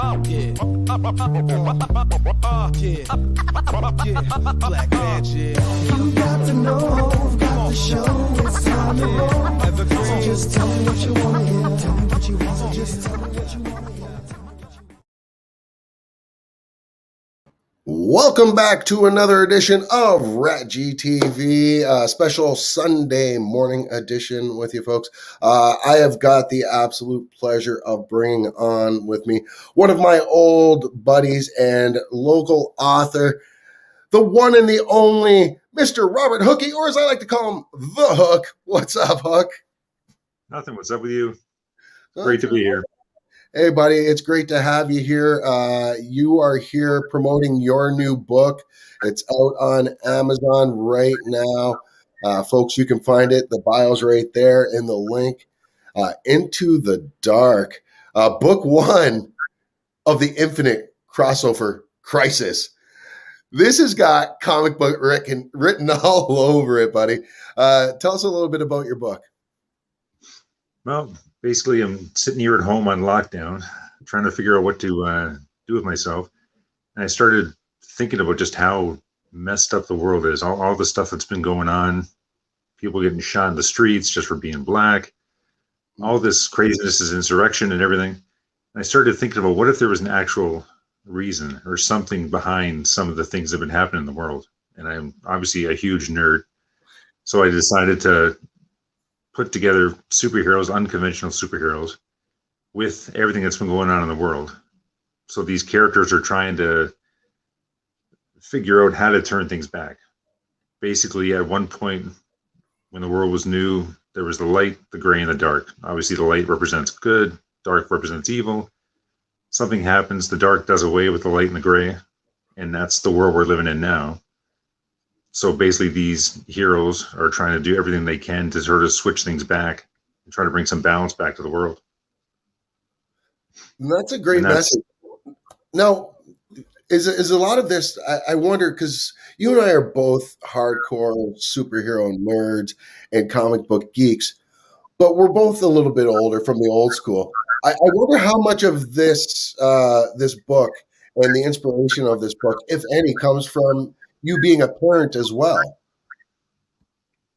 Yeah. Black magic. You got to know, got to show, it's time to roll. So just tell me what you wanna hear. Tell me what you want. So just tell me what you wanna hear. Welcome back to another edition of RatG TV, special Sunday morning edition with you folks. I have got the absolute pleasure of bringing on with me one of my old buddies and local author, the one and the only Mr. Robert Hookey, or as I like to call him, The Hook. What's up, Hook? Nothing. What's up with you? Great to be here. Hey, buddy, it's great to have you here. You are here promoting your new book. It's out on Amazon right now. Folks, you can find it. The bio's right there in the link. Into the Dark, book one of the Infinite Crossover Crisis. This has got comic book written all over it, buddy. Tell us a little bit about your book. Well, basically, I'm sitting here at home on lockdown, trying to figure out what to do with myself. And I started thinking about just how messed up the world is. All the stuff that's been going on, people getting shot in the streets just for being black. All this craziness is insurrection and everything. And I started thinking about what if there was an actual reason or something behind some of the things that have been happening in the world. And I'm obviously a huge nerd. So I decided to put together superheroes, unconventional superheroes, with everything that's been going on in the world. So these characters are trying to figure out how to turn things back. Basically, at one point when the world was new, there was the light, the gray, and the dark. Obviously, the light represents good, dark represents evil. Something happens, the dark does away with the light and the gray, and that's the world we're living in now. So basically, these heroes are trying to do everything they can to sort of switch things back and try to bring some balance back to the world. That's a great message. Now, is a lot of this, I wonder, because you and I are both hardcore superhero nerds and comic book geeks, but we're both a little bit older from the old school. I wonder how much of this this book and the inspiration of this book, if any, comes from you being a parent as well.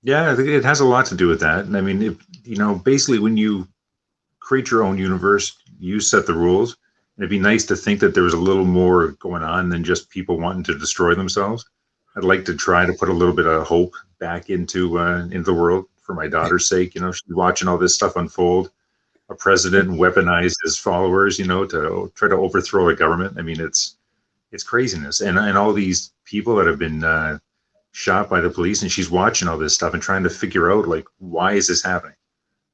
Yeah, I think it has a lot to do with that. And I mean, basically when you create your own universe, you set the rules. And it'd be nice to think that there was a little more going on than just people wanting to destroy themselves. I'd like to try to put a little bit of hope back into the world for my daughter's sake. She's watching all this stuff unfold. A president weaponized his followers, to try to overthrow a government. I mean, it's craziness. And all these people that have been shot by the police, and she's watching all this stuff and trying to figure out, like, why is this happening?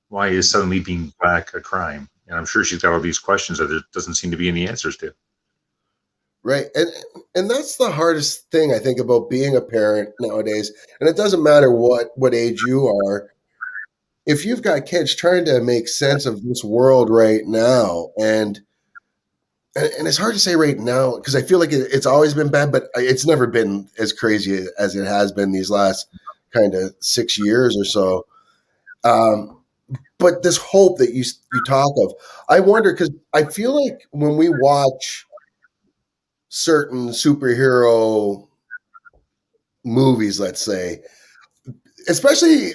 Why is suddenly being black a crime? And I'm sure she's got all these questions that there doesn't seem to be any answers to. Right. And that's the hardest thing, I think, about being a parent nowadays. And it doesn't matter what age you are. If you've got kids, trying to make sense of this world right now, and it's hard to say right now because I feel like it's always been bad, but it's never been as crazy as it has been these last kind of 6 years or so. But this hope that you talk of, I wonder, because I feel like when we watch certain superhero movies, let's say, especially,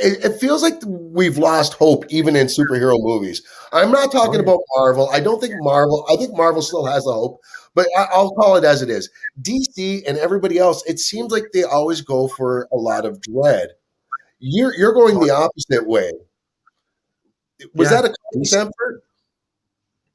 it feels like we've lost hope even in superhero movies. I'm not talking about Marvel. I think Marvel still has the hope, but I'll call it as it is. DC and everybody else, it seems like they always go for a lot of dread. You're going the opposite way. Was that a conscious effort?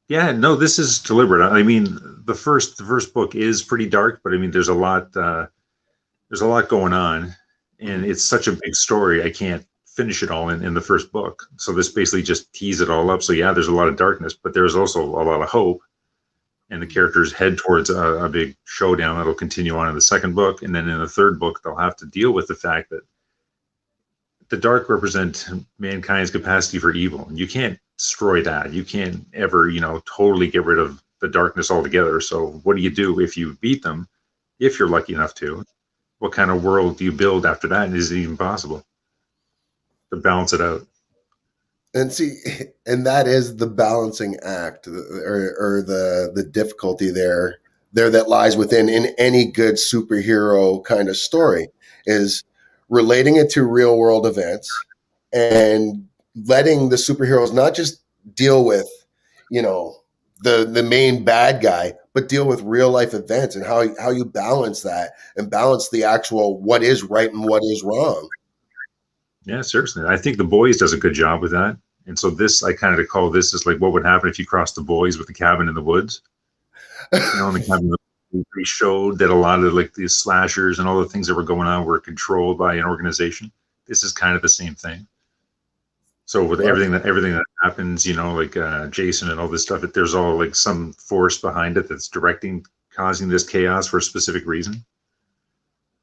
Yeah, no, this is deliberate. I mean, the first book is pretty dark, but I mean, there's a lot going on. And it's such a big story, I can't finish it all in the first book. So this basically just tees it all up. So yeah, there's a lot of darkness, but there's also a lot of hope. And the characters head towards a big showdown that'll continue on in the second book. And then in the third book, they'll have to deal with the fact that the dark represent mankind's capacity for evil. And you can't destroy that. You can't ever, totally get rid of the darkness altogether. So what do you do if you beat them, if you're lucky enough to? What kind of world do you build after that? And is it even possible to balance it out? And see, and that is the balancing act, or the difficulty there that lies within in any good superhero kind of story is relating it to real world events and letting the superheroes not just deal with, you know, the main bad guy, but deal with real life events and how you balance that and balance the actual what is right and what is wrong. Yeah, seriously. I think The Boys does a good job with that. And so this, I kind of call this as like what would happen if you crossed The Boys with The Cabin in the Woods. You know, in The Cabin in the Woods, they showed that a lot of like these slashers and all the things that were going on were controlled by an organization. This is kind of the same thing. So with everything that happens, you know, like Jason and all this stuff, there's all like some force behind it that's directing, causing this chaos for a specific reason.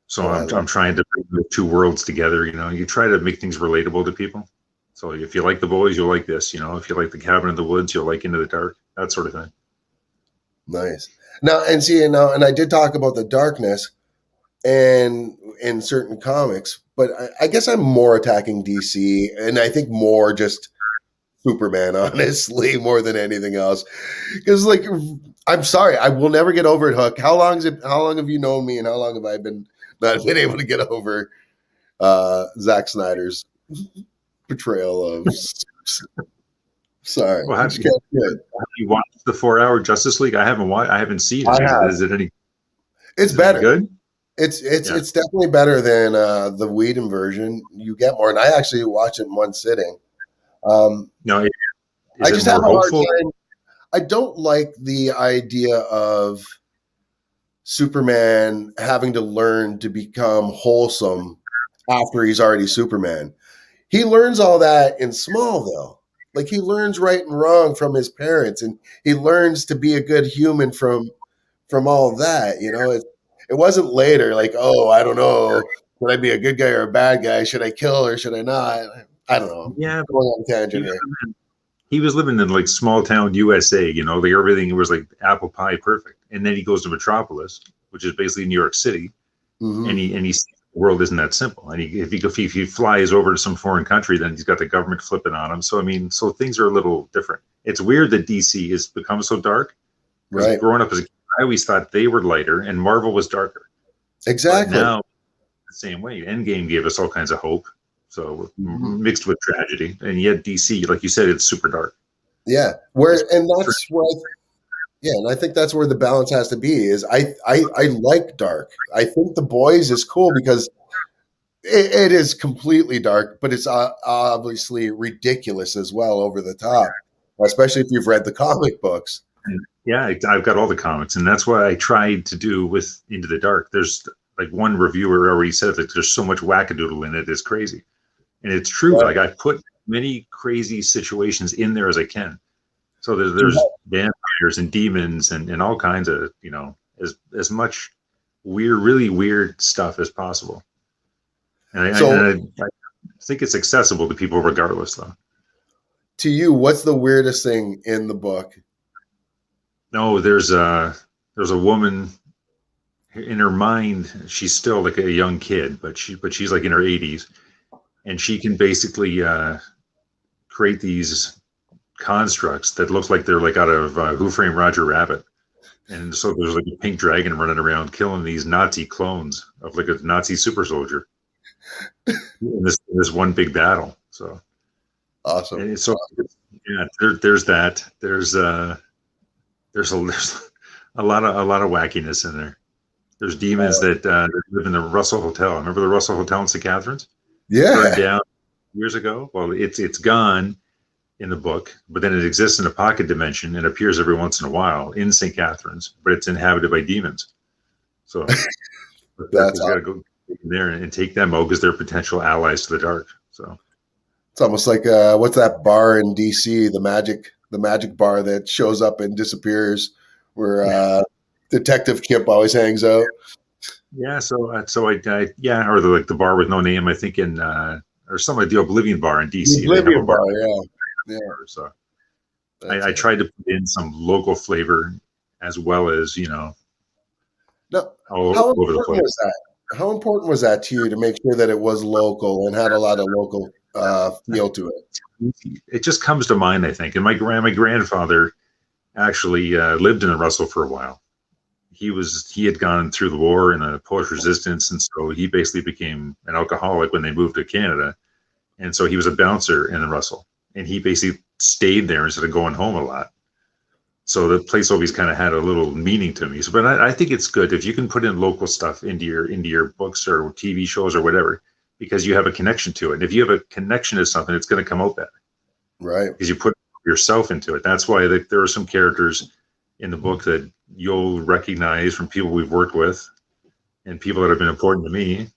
So I'm trying to bring the two worlds together. You know, you try to make things relatable to people. So if you like The Boys, you'll like this. You know, if you like The Cabin in the Woods, you'll like Into the Dark. That sort of thing. Nice. Now, and see, and I did talk about the darkness and in certain comics, but I guess I'm more attacking DC, and I think more just Superman, honestly, more than anything else. Because, like, I'm sorry, I will never get over it, Hook. How long have you known me, and how long have I not been able to get over Zack Snyder's portrayal of? Sorry, well, have you watched the 4-hour Justice League? I haven't watched. I haven't seen it. Is it any? It's better. Good. It's definitely better than the Whedon version. You get more, and I actually watched it in one sitting. No, I just have a hard time. I don't like the idea of Superman having to learn to become wholesome after he's already Superman. He learns all that in Smallville. Like, he learns right and wrong from his parents, and he learns to be a good human from all that. You know, it wasn't later like, oh, I don't know, should I be a good guy or a bad guy? Should I kill or should I not? I don't know. Yeah, going on a tangent here. He was living in like small town USA. You know, like everything was like apple pie perfect. And then he goes to Metropolis, which is basically New York City, and he sees the world isn't that simple. And if he flies over to some foreign country, then he's got the government flipping on him. So I mean, so things are a little different. It's weird that DC has become so dark. Right. Growing up as a kid, I always thought they were lighter and Marvel was darker. Exactly. But now, the same way. Endgame gave us all kinds of hope. So mixed with tragedy, and yet DC, like you said, it's super dark. Yeah, and I think that's where the balance has to be. Is I like dark. I think The Boys is cool because it is completely dark, but it's obviously ridiculous as well, over the top. Especially if you've read the comic books. Yeah, I've got all the comics, and that's what I tried to do with Into the Dark. There's like one reviewer already said that there's so much wackadoodle in it, it's crazy. And it's true. Right. Like, I put many crazy situations in there as I can. So there's vampires and demons and all kinds of, you know, as much really weird stuff as possible. And I think it's accessible to people regardless, though. To you, what's the weirdest thing in the book? No, there's a woman in her mind. She's still like a young kid, but she's like in her 80s. And she can basically create these constructs that look like they're like out of Who Framed Roger Rabbit. And so there's like a pink dragon running around killing these Nazi clones of like a Nazi super soldier in this one big battle. So awesome. And so yeah, there's that. There's a lot of wackiness in there. There's demons that live in the Russell Hotel. Remember the Russell Hotel in St. Catharines? Yeah. Burned down years ago. Well, it's gone in the book, but then it exists in a pocket dimension and appears every once in a while in St. Catharines, but it's inhabited by demons. So that's got to go in there and take them out because they're potential allies to the dark. So it's almost like what's that bar in DC, the magic bar that shows up and disappears, where Detective Kip always hangs out. Yeah, so I or the bar with no name, I think or some of the Oblivion bar in DC. The Oblivion bar, yeah. So I tried to put in some local flavor as well as, you know, all over the place. How important was that to you to make sure that it was local and had a lot of local feel to it. It just comes to mind, I think. And my grandfather actually lived in Russell for a while. He had gone through the war in the Polish resistance, and so he basically became an alcoholic when they moved to Canada. And so he was a bouncer in the Russell, and he basically stayed there instead of going home a lot. So the place always kind of had a little meaning to me. So, but I think it's good if you can put in local stuff into your books or TV shows or whatever, because you have a connection to it. And if you have a connection to something, it's going to come out better, Right. because you put yourself into it. That's why there are some characters in the book that you'll recognize from people we've worked with and people that have been important to me.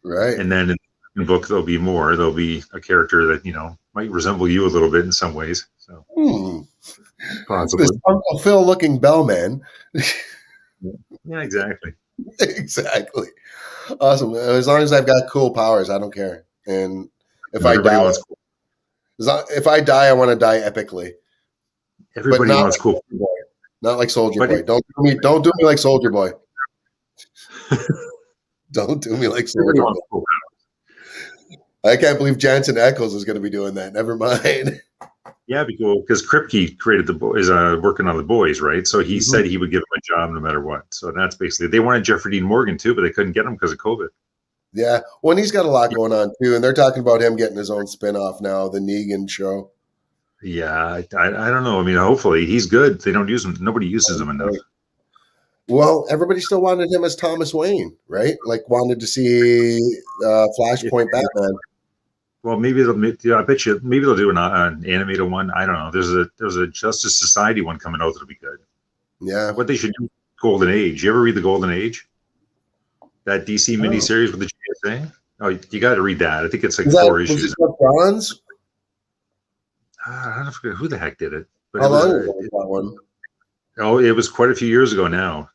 Right. And then in the book, there'll be more. There'll be a character that, might resemble you a little bit in some ways. So possibly. This Uncle Phil looking bellman. Yeah, exactly. Exactly. Awesome. As long as I've got cool powers, I don't care. And if Everybody I die, wants cool. if I die, I want to die epically. Everybody not wants like cool. Boy. Not like Soldier But Boy. Don't do me like Soldier Boy. Don't do me like Everybody Soldier wants Boy. cool. I can't believe Jansen Eccles is going to be doing that. Never mind. Yeah, because Kripke created is working on the boys, right? So he said he would give him a job no matter what. So that's basically, they wanted Jeffrey Dean Morgan too, but they couldn't get him because of COVID. Yeah. Well, and he's got a lot going on too. And they're talking about him getting his own spinoff now, the Negan show. Yeah, I don't know. I mean, hopefully he's good. They don't use him. Nobody uses him enough. Well, everybody still wanted him as Thomas Wayne, right? Like wanted to see Flashpoint Batman. Well, maybe I bet you maybe they'll do an animated one. I don't know. There's a Justice Society one coming out that'll be good. Yeah. What they should do, Golden Age. You ever read the Golden Age? That DC miniseries with the GSA? Oh, you got to read that. I think it's like 4 issues. Was it Bronze? I don't forget who the heck did it. But How long ago was that one? Oh, it was quite a few years ago now.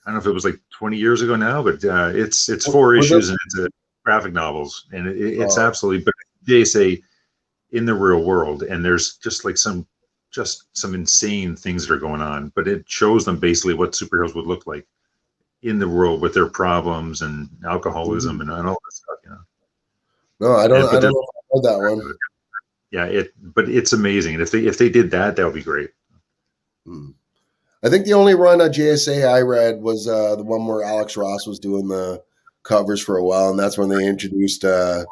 I don't know if it was like 20 years ago now, but it's 4 issues and it's graphic novels, and it's absolutely. But they say in the real world, and there's just like some insane things that are going on, but it shows them basically what superheroes would look like in the world with their problems and alcoholism and all that stuff. No, I don't know if I heard that one. Yeah, but it's amazing. And if they did that would be great. I think the only run of JSA I read was the one where Alex Ross was doing the covers for a while, and that's when they introduced oh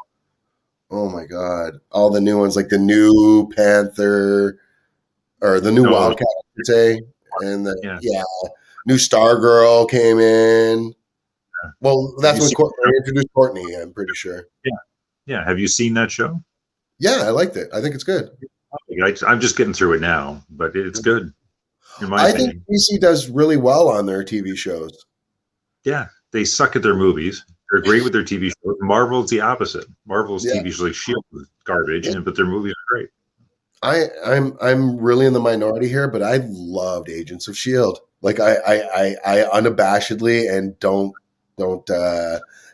my god, all the new ones, like the new Panther or the new Wildcat, I should say, and new Stargirl came in. Well, that's when they introduced Courtney, I'm pretty sure. Yeah. Have you seen that show? Yeah, I liked it. I think it's good. I'm just getting through it now, but it's good. I think DC does really well on their TV shows. Yeah, they suck at their movies. They're great with their TV shows. Marvel's the opposite. Marvel's TV shows like Shield is garbage, but their movies are great. I'm really in the minority here, but I loved Agents of Shield. Like I unabashedly and don't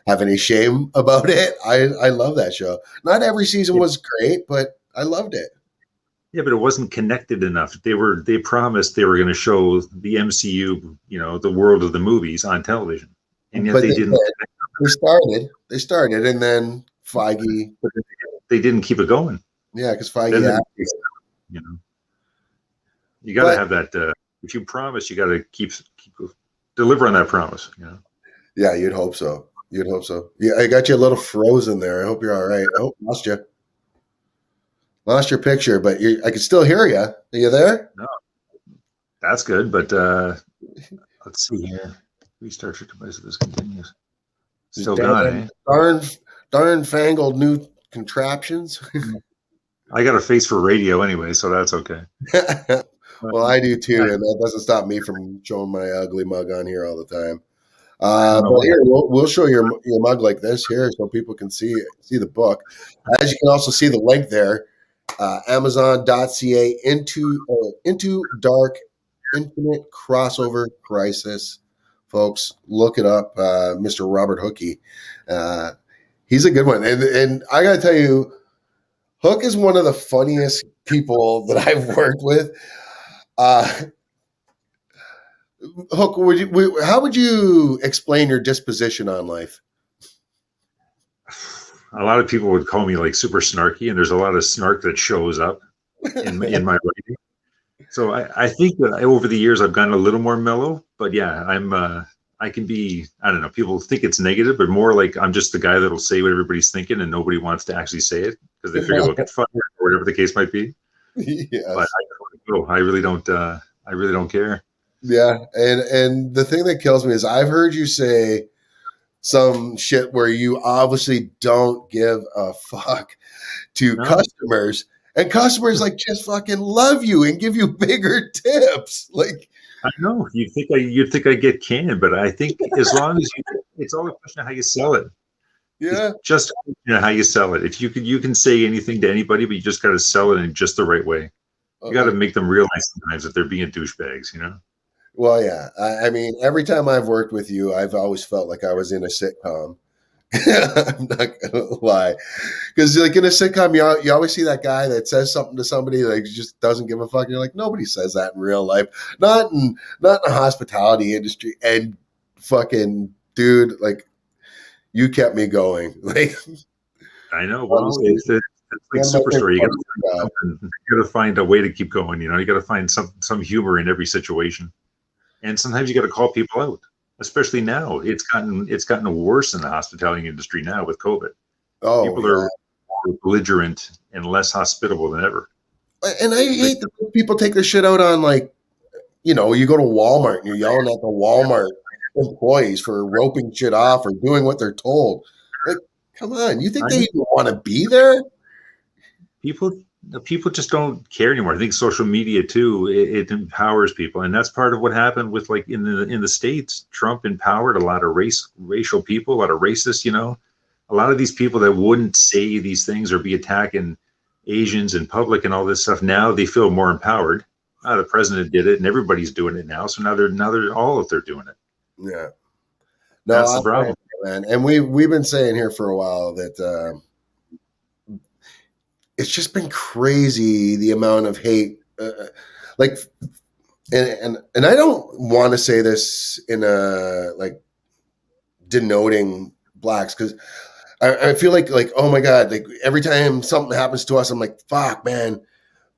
have any shame about it. I love that show. Not every season was great, but I loved it. Yeah, but it wasn't connected enough. They promised they were going to show the MCU, the world of the movies on television, and yet they didn't. They started, and then Feige. They didn't keep it going. Yeah, because Feige. You got to have that. If you promise, you got to keep deliver on that promise. Yeah, you'd hope so. Yeah, I got you a little frozen there. I hope you're all right. Oh, lost you. Lost your picture, but I can still hear you. Are you there? No, that's good. But let's see here. Restart your device. This continues. Still gone, eh? Darn fangled new contraptions. I got a face for radio anyway, so that's okay. Well, I do too, and that doesn't stop me from showing my ugly mug on here all the time. But here, we'll show your mug like this here, so people can see the book. As you can also see the link there. Amazon.ca into Dark Infinite Crossover Crisis. Folks, look it up. Mr. Robert Hookey. He's a good one. And I got to tell you, Hook is one of the funniest people that I've worked with. Hook, how would you explain your disposition on life? a lot of people would call me like super snarky, and there's a lot of snark that shows up in my writing. So I think that over the years I've gotten a little more mellow, but yeah, I can be, I don't know, people think it's negative, but more like I'm just the guy that'll say what everybody's thinking and nobody wants to actually say it because they figure they'll get fired or whatever the case might be. Yes. But I really don't care. Yeah, and the thing that kills me is I've heard you say some shit where you obviously don't give a fuck to No. customers, and customers like just fucking love you and give you bigger tips. Like, I know you'd think I get canned, but I think as long as it's all a question of how you sell it. yeah, It's just how you sell it. If you can say anything to anybody, but you just got to sell it in just the right way. You got to make them realize sometimes that they're being douchebags, you know? Well, yeah. I mean, every time I've worked with you, I've always felt like I was in a sitcom. I'm not gonna lie, because like in a sitcom, you always see that guy that says something to somebody like just doesn't give a fuck. You're like, nobody says that in real life, not in the hospitality industry. And fucking dude, like you kept me going. Like I know. Well, it's like Superstore. You got to find a way to keep going. You know, you got to find some humor in every situation, and sometimes you got to call people out. Especially now, it's gotten worse in the hospitality industry now with COVID. Oh, people are more belligerent and less hospitable than ever. And I hate that people take their shit out on, like, you know, you go to Walmart and you're yelling at the Walmart employees for roping shit off or doing what they're told. Like, come on, you think they even want to be there? People just don't care anymore. I think social media too, it empowers people, and that's part of what happened with, like, in the States. Trump empowered a lot of racial people, a lot of racists. You know, a lot of these people that wouldn't say these things or be attacking Asians in public and all this stuff. Now they feel more empowered. The president did it, and everybody's doing it now. So now they're all out there doing it. Yeah, no, that's the problem, man. And we've been saying here for a while that. It's just been crazy the amount of hate, like, and I don't want to say this in a like denoting blacks, because I feel like oh my god, like every time something happens to us, I'm like, fuck, man.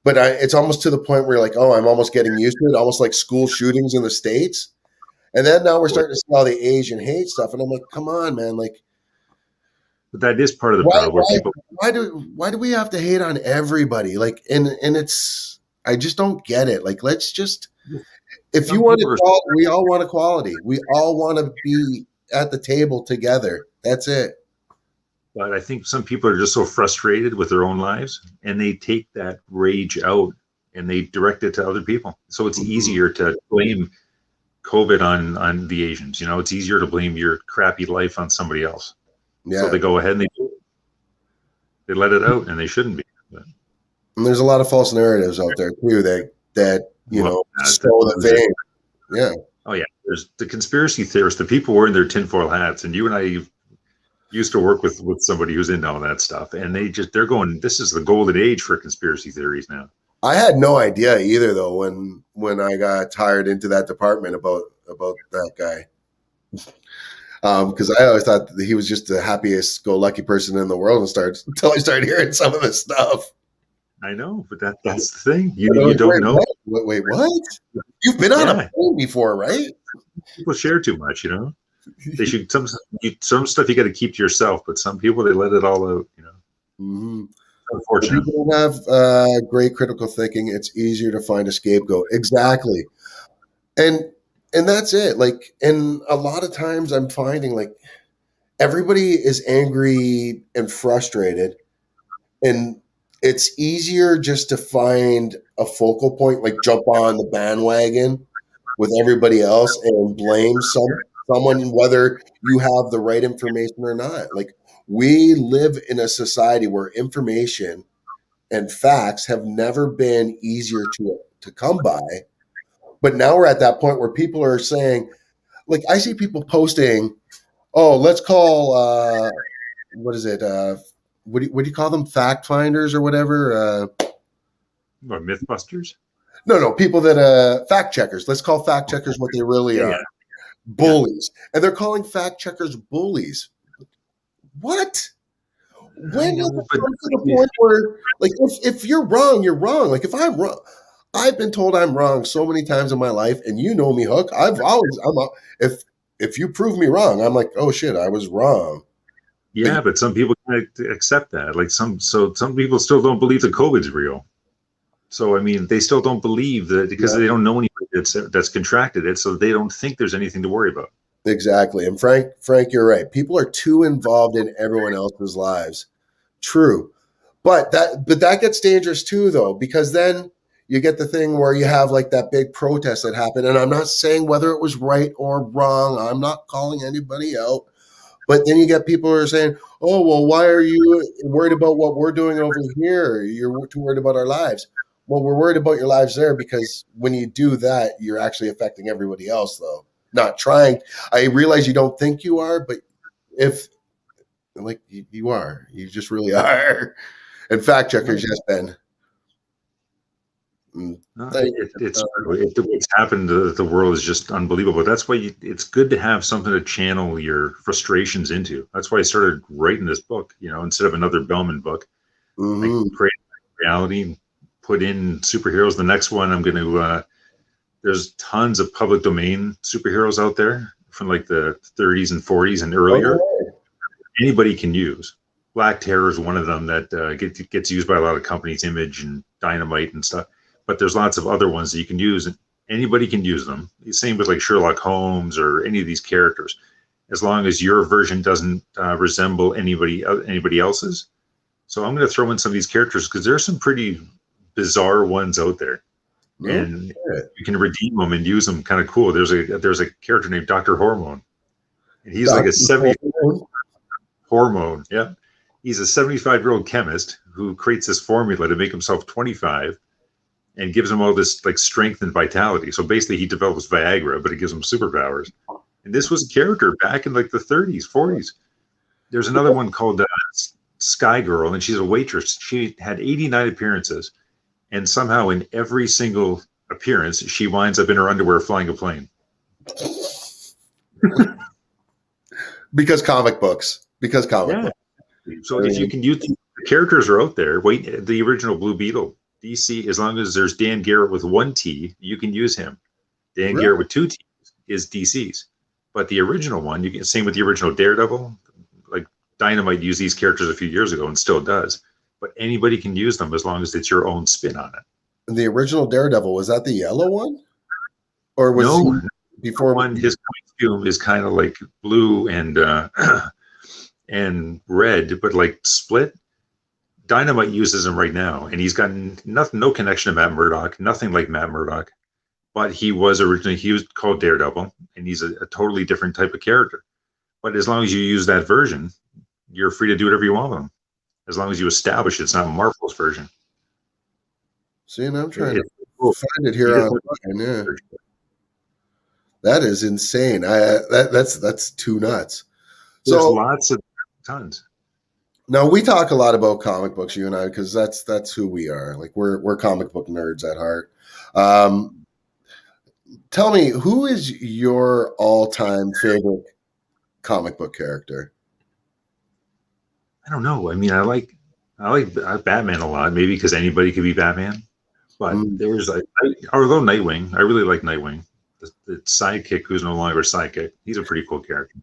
But it's almost to the point where like, oh, I'm almost getting used to it, almost like school shootings in the States, and then now we're starting to see all the Asian hate stuff, and I'm like, come on, man, like. But that is part of the problem. Why do we have to hate on everybody? Like, and it's, I just don't get it. Like, let's just, if you want equality, we all want equality. We all want to be at the table together. That's it. But I think some people are just so frustrated with their own lives, and they take that rage out and they direct it to other people. So it's easier to blame COVID on the Asians. You know, it's easier to blame your crappy life on somebody else. Yeah. So they go ahead and they do it. They let it out, and they shouldn't be. But. And there's a lot of false narratives out there too that you know stow the vein. Yeah. Oh yeah. There's the conspiracy theorists, the people wearing their tinfoil hats, and you and I used to work with somebody who's into all that stuff, and they're going, this is the golden age for conspiracy theories now. I had no idea either, though, when I got hired into that department about that guy. Because I always thought that he was just the happiest go lucky person in the world until I started hearing some of this stuff. I know, but that's the thing. You don't know. Wait, what? You've been on a plane before, right? People share too much, you know. They should some stuff you got to keep to yourself, but some people they let it all out, you know. Mm-hmm. Unfortunately, people don't have great critical thinking. It's easier to find a scapegoat. Exactly, and that's it. Like, and a lot of times I'm finding like everybody is angry and frustrated, and it's easier just to find a focal point, like jump on the bandwagon with everybody else and blame someone, whether you have the right information or not. Like, we live in a society where information and facts have never been easier to come by. But now we're at that point where people are saying, like, I see people posting, oh, let's call, what is it? What do you call them? Fact finders or whatever? What, Mythbusters? No, people that, fact checkers. Let's call fact checkers what they really are. Bullies. And they're calling fact checkers bullies. What? when does know, it but come to the point where, like, if you're wrong, you're wrong. Like, if I'm wrong, I've been told I'm wrong so many times in my life, and you know me, Hook. If you prove me wrong, I'm like, oh shit, I was wrong. yeah, but some people can't accept that. Like some people still don't believe that COVID's real. So I mean, they still don't believe that because Yeah, they don't know anybody that's contracted it, so they don't think there's anything to worry about. exactly. And Frank, you're right. People are too involved in everyone else's lives. True. But that gets dangerous too, though, because then you get the thing where you have like that big protest that happened. And I'm not saying whether it was right or wrong. I'm not calling anybody out. But then you get people who are saying, oh, well, why are you worried about what we're doing over here? You're too worried about our lives. Well, we're worried about your lives there because when you do that, you're actually affecting everybody else, though. Not trying. I realize you don't think you are, but if like you are, you just really are. And fact checkers, yes, Ben. Mm, No, thank it's what's happened to the world is just unbelievable. That's why it's good to have something to channel your frustrations into. That's why I started writing this book. Instead of another Bellman book, I hmm create reality, put in superheroes. The next one, I'm going to. There's tons of public domain superheroes out there from like the 30s and 40s and earlier. Anybody can use. Black Terror is one of them that gets used by a lot of companies, Image and Dynamite and stuff. But there's lots of other ones that you can use, and anybody can use them. Same with like Sherlock Holmes or any of these characters, as long as your version doesn't resemble anybody else's. So I'm going to throw in some of these characters because there's some pretty bizarre ones out there, No and shit. you can redeem them and use them. Kind of cool. There's a character named Dr. Hormone, and he's like Dr. a 70 Hormone. hormone. Yeah. He's a 75-year-old chemist who creates this formula to make himself 25 and gives him all this like strength and vitality. So basically he develops Viagra, but it gives him superpowers. And this was a character back in like the 30s, 40s. There's another one called Sky Girl, and she's a waitress. She had 89 appearances, and somehow in every single appearance, she winds up in her underwear flying a plane. Because comic books. Because comic Yeah. books. So if you can use the characters are out there. Wait, the original Blue Beetle, DC, as long as there's Dan Garrett with one T, you can use him. Dan Really? Garrett with two T's is DC's. But the original one, you can same with the original Daredevil. Like Dynamite used these characters a few years ago and still does. But anybody can use them as long as it's your own spin on it. The original Daredevil, was that the yellow one? Or was No, he before one his costume is kind of like blue and and red, but like split. Dynamite uses him right now, and he's got nothing, no connection to Matt Murdock, nothing like Matt Murdock. But he was called Daredevil, and he's a totally different type of character. But as long as you use that version, you're free to do whatever you want with him, as long as you establish it's not Marvel's version. See, and I'm trying It's to cool. find it here online. Yeah. That is insane. That's too nuts. There's So lots of tons. now we talk a lot about comic books, you and I, because that's who we are. Like we're comic book nerds at heart. Tell me, who is your all-time favorite comic book character? I don't know. I mean, I like Batman a lot, maybe because anybody could be Batman. But there's although Nightwing, I really like Nightwing. The sidekick who's no longer a sidekick. He's a pretty cool character.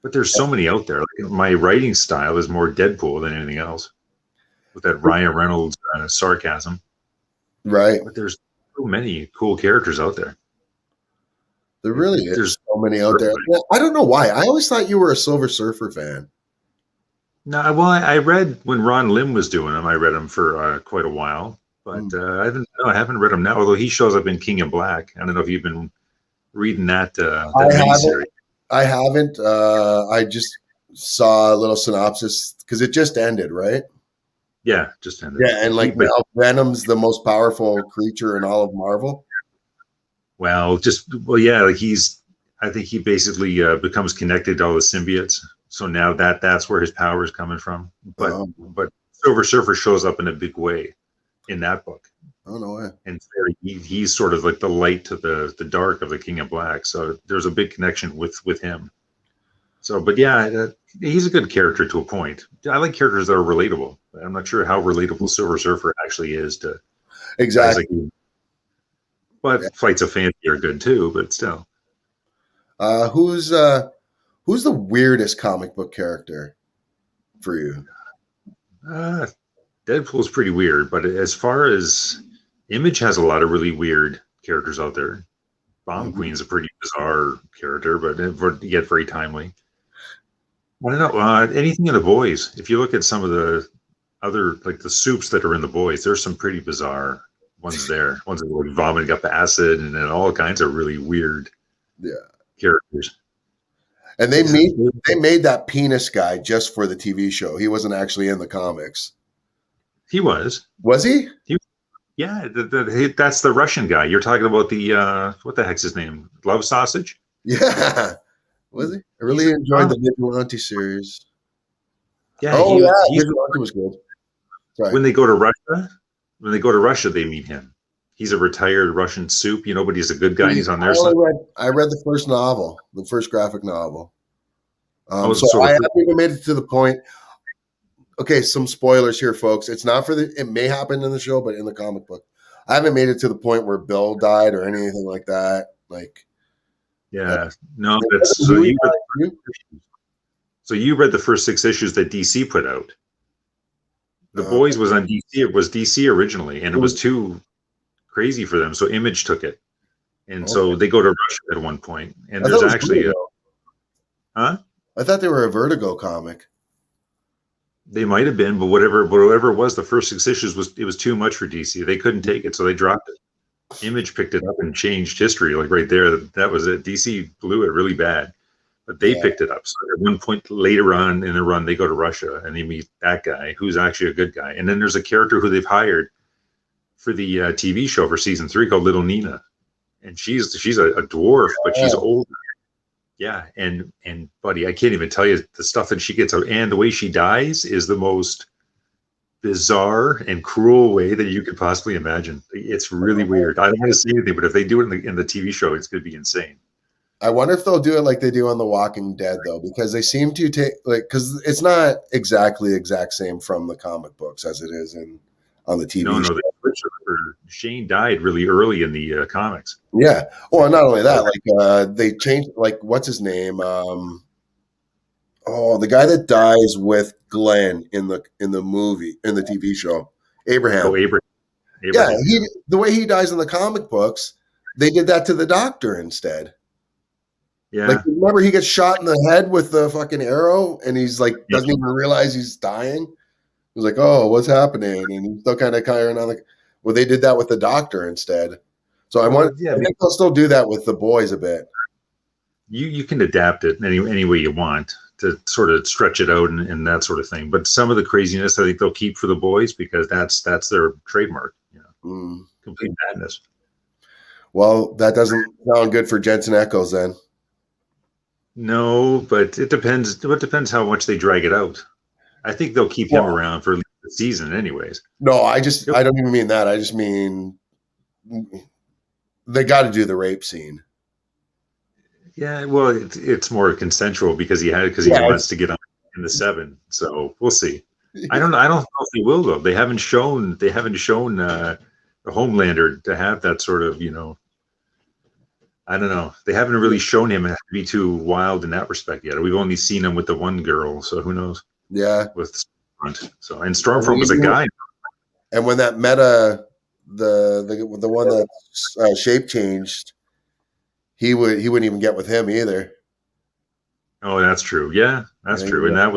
But there's so many out there. Like, my writing style is more Deadpool than anything else, with that Ryan Reynolds sarcasm. Right. But there's so many cool characters out there. There really is There's so many out there. Well, I don't know why. I always thought you were a Silver Surfer fan. No, well, I read when Ron Lim was doing them. I read them for quite a while, but I haven't read them now. Although he shows up in King in Black. I don't know if you've been reading that miniseries. I haven't. I just saw a little synopsis because it just ended, right? Yeah, just ended. Yeah, and like now Venom's the most powerful creature in all of Marvel. Well, yeah, like I think he basically becomes connected to all the symbiotes. So now that's where his power is coming from. But Silver Surfer shows up in a big way in that book. Oh, no way. And he's sort of like the light to the dark of the King of Black. So there's a big connection with him. So, but yeah, he's a good character to a point. I like characters that are relatable. I'm not sure how relatable Silver Surfer actually is to guys Exactly. like you. But Flights of Fancy are good too, but still. Who's the weirdest comic book character for you? Uh, Deadpool's pretty weird, but as far as Image has a lot of really weird characters out there. Bomb Queen's a pretty bizarre character, but yet very timely. I don't know. Anything in the boys. If you look at some of the other, like the soups that are in the boys, there's some pretty bizarre ones there. Ones that are like vomiting up acid and then all kinds of really weird characters. And they made that penis guy just for the TV show. He wasn't actually in the comics. He was. Was he? Yeah, that's the Russian guy. You're talking about the what the heck's his name? Love Sausage? Yeah. Was he? I really enjoyed the Vigilante series. Yeah. Vigilante was good. Right. When they go to Russia, they meet him. He's a retired Russian soup, but he's a good guy. And he's on their side. I read the first novel, the first graphic novel. So I haven't even made it to the point. Okay, some spoilers here, folks. It's not for it may happen in the show, but in the comic book, I haven't made it to the point where Bill died or anything like that. No, that's so you read the first 6 issues that DC put out. The Boys was on DC. It was DC originally, and it was too crazy for them. So Image took it, and so they go to Russia at one point. And there's actually I thought they were a Vertigo comic. They might have been, but whatever it was, the first 6 issues was too much for DC. They couldn't take it, so they dropped it. Image picked it up and changed history, like right there. That was it. DC blew it really bad, but they picked it up. So at one point later on in the run, they go to Russia and they meet that guy who's actually a good guy. And then there's a character who they've hired for the TV show for season 3 called Little Nina, and she's a dwarf, but she's older. Yeah, and buddy, I can't even tell you the stuff that she gets out, and the way she dies is the most bizarre and cruel way that you could possibly imagine. It's really weird. I don't want to see anything, but if they do it in the TV show, it's going to be insane. I wonder if they'll do it like they do on The Walking Dead, though, because they seem to take because it's not exactly the exact same from the comic books as it is on the TV show. Shane died really early in the comics. Yeah. Well, not only that, they changed, what's his name? The guy that dies with Glenn in the movie, in the TV show, Abraham. Oh, Abraham. Yeah, the way he dies in the comic books, they did that to the Doctor instead. Yeah. Remember he gets shot in the head with the fucking arrow, and he's doesn't even realize he's dying. He was like, "Oh, what's happening?" And he's still kind of carrying on. Well, they did that with the Doctor instead. So I think they'll still do that with the Boys a bit. You can adapt it any way you want to sort of stretch it out and that sort of thing. But some of the craziness I think they'll keep for the Boys because that's their trademark. Complete madness. Well, that doesn't sound good for Jensen Ackles then. No, but it depends. It depends how much they drag it out. I think they'll keep him around for at least the season anyways. No, I don't even mean that. I just mean they got to do the rape scene. Yeah, well, it's more consensual because he wants to get on in the 7. So we'll see. I don't know if they will though. They haven't shown the Homelander to have that sort of, I don't know. They haven't really shown him to be too wild in that respect yet. We've only seen him with the one girl, so who knows? Yeah. With Stormfront. And Stormfront was a guy. And when that meta, the one that shape changed, he wouldn't even get with him either. Oh, that's true. Yeah, that's true. And that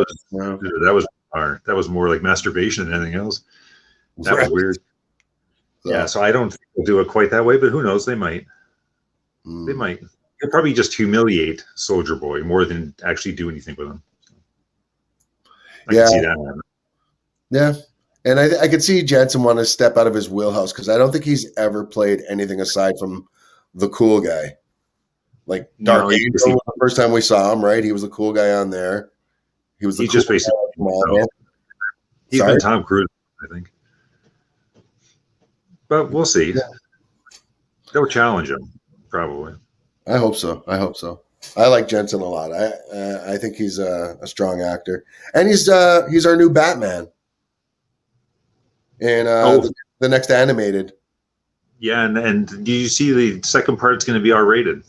was more like masturbation than anything else. That was weird. So, yeah, so I don't think they'll do it quite that way, but who knows? They might. They might. They'll probably just humiliate Soldier Boy more than actually do anything with him. I can see that. Yeah. And I could see Jensen want to step out of his wheelhouse because I don't think he's ever played anything aside from the cool guy. Like Dark Angel was the first time we saw him, right? He was the cool guy on there. He was just basically he's been Tom Cruise, I think. But we'll see. Yeah. They'll challenge him, probably. I hope so. I like Jensen a lot. I think he's a strong actor, and he's our new Batman in Oh, the next animated. yeah, and do you see the second part's going to be R-rated?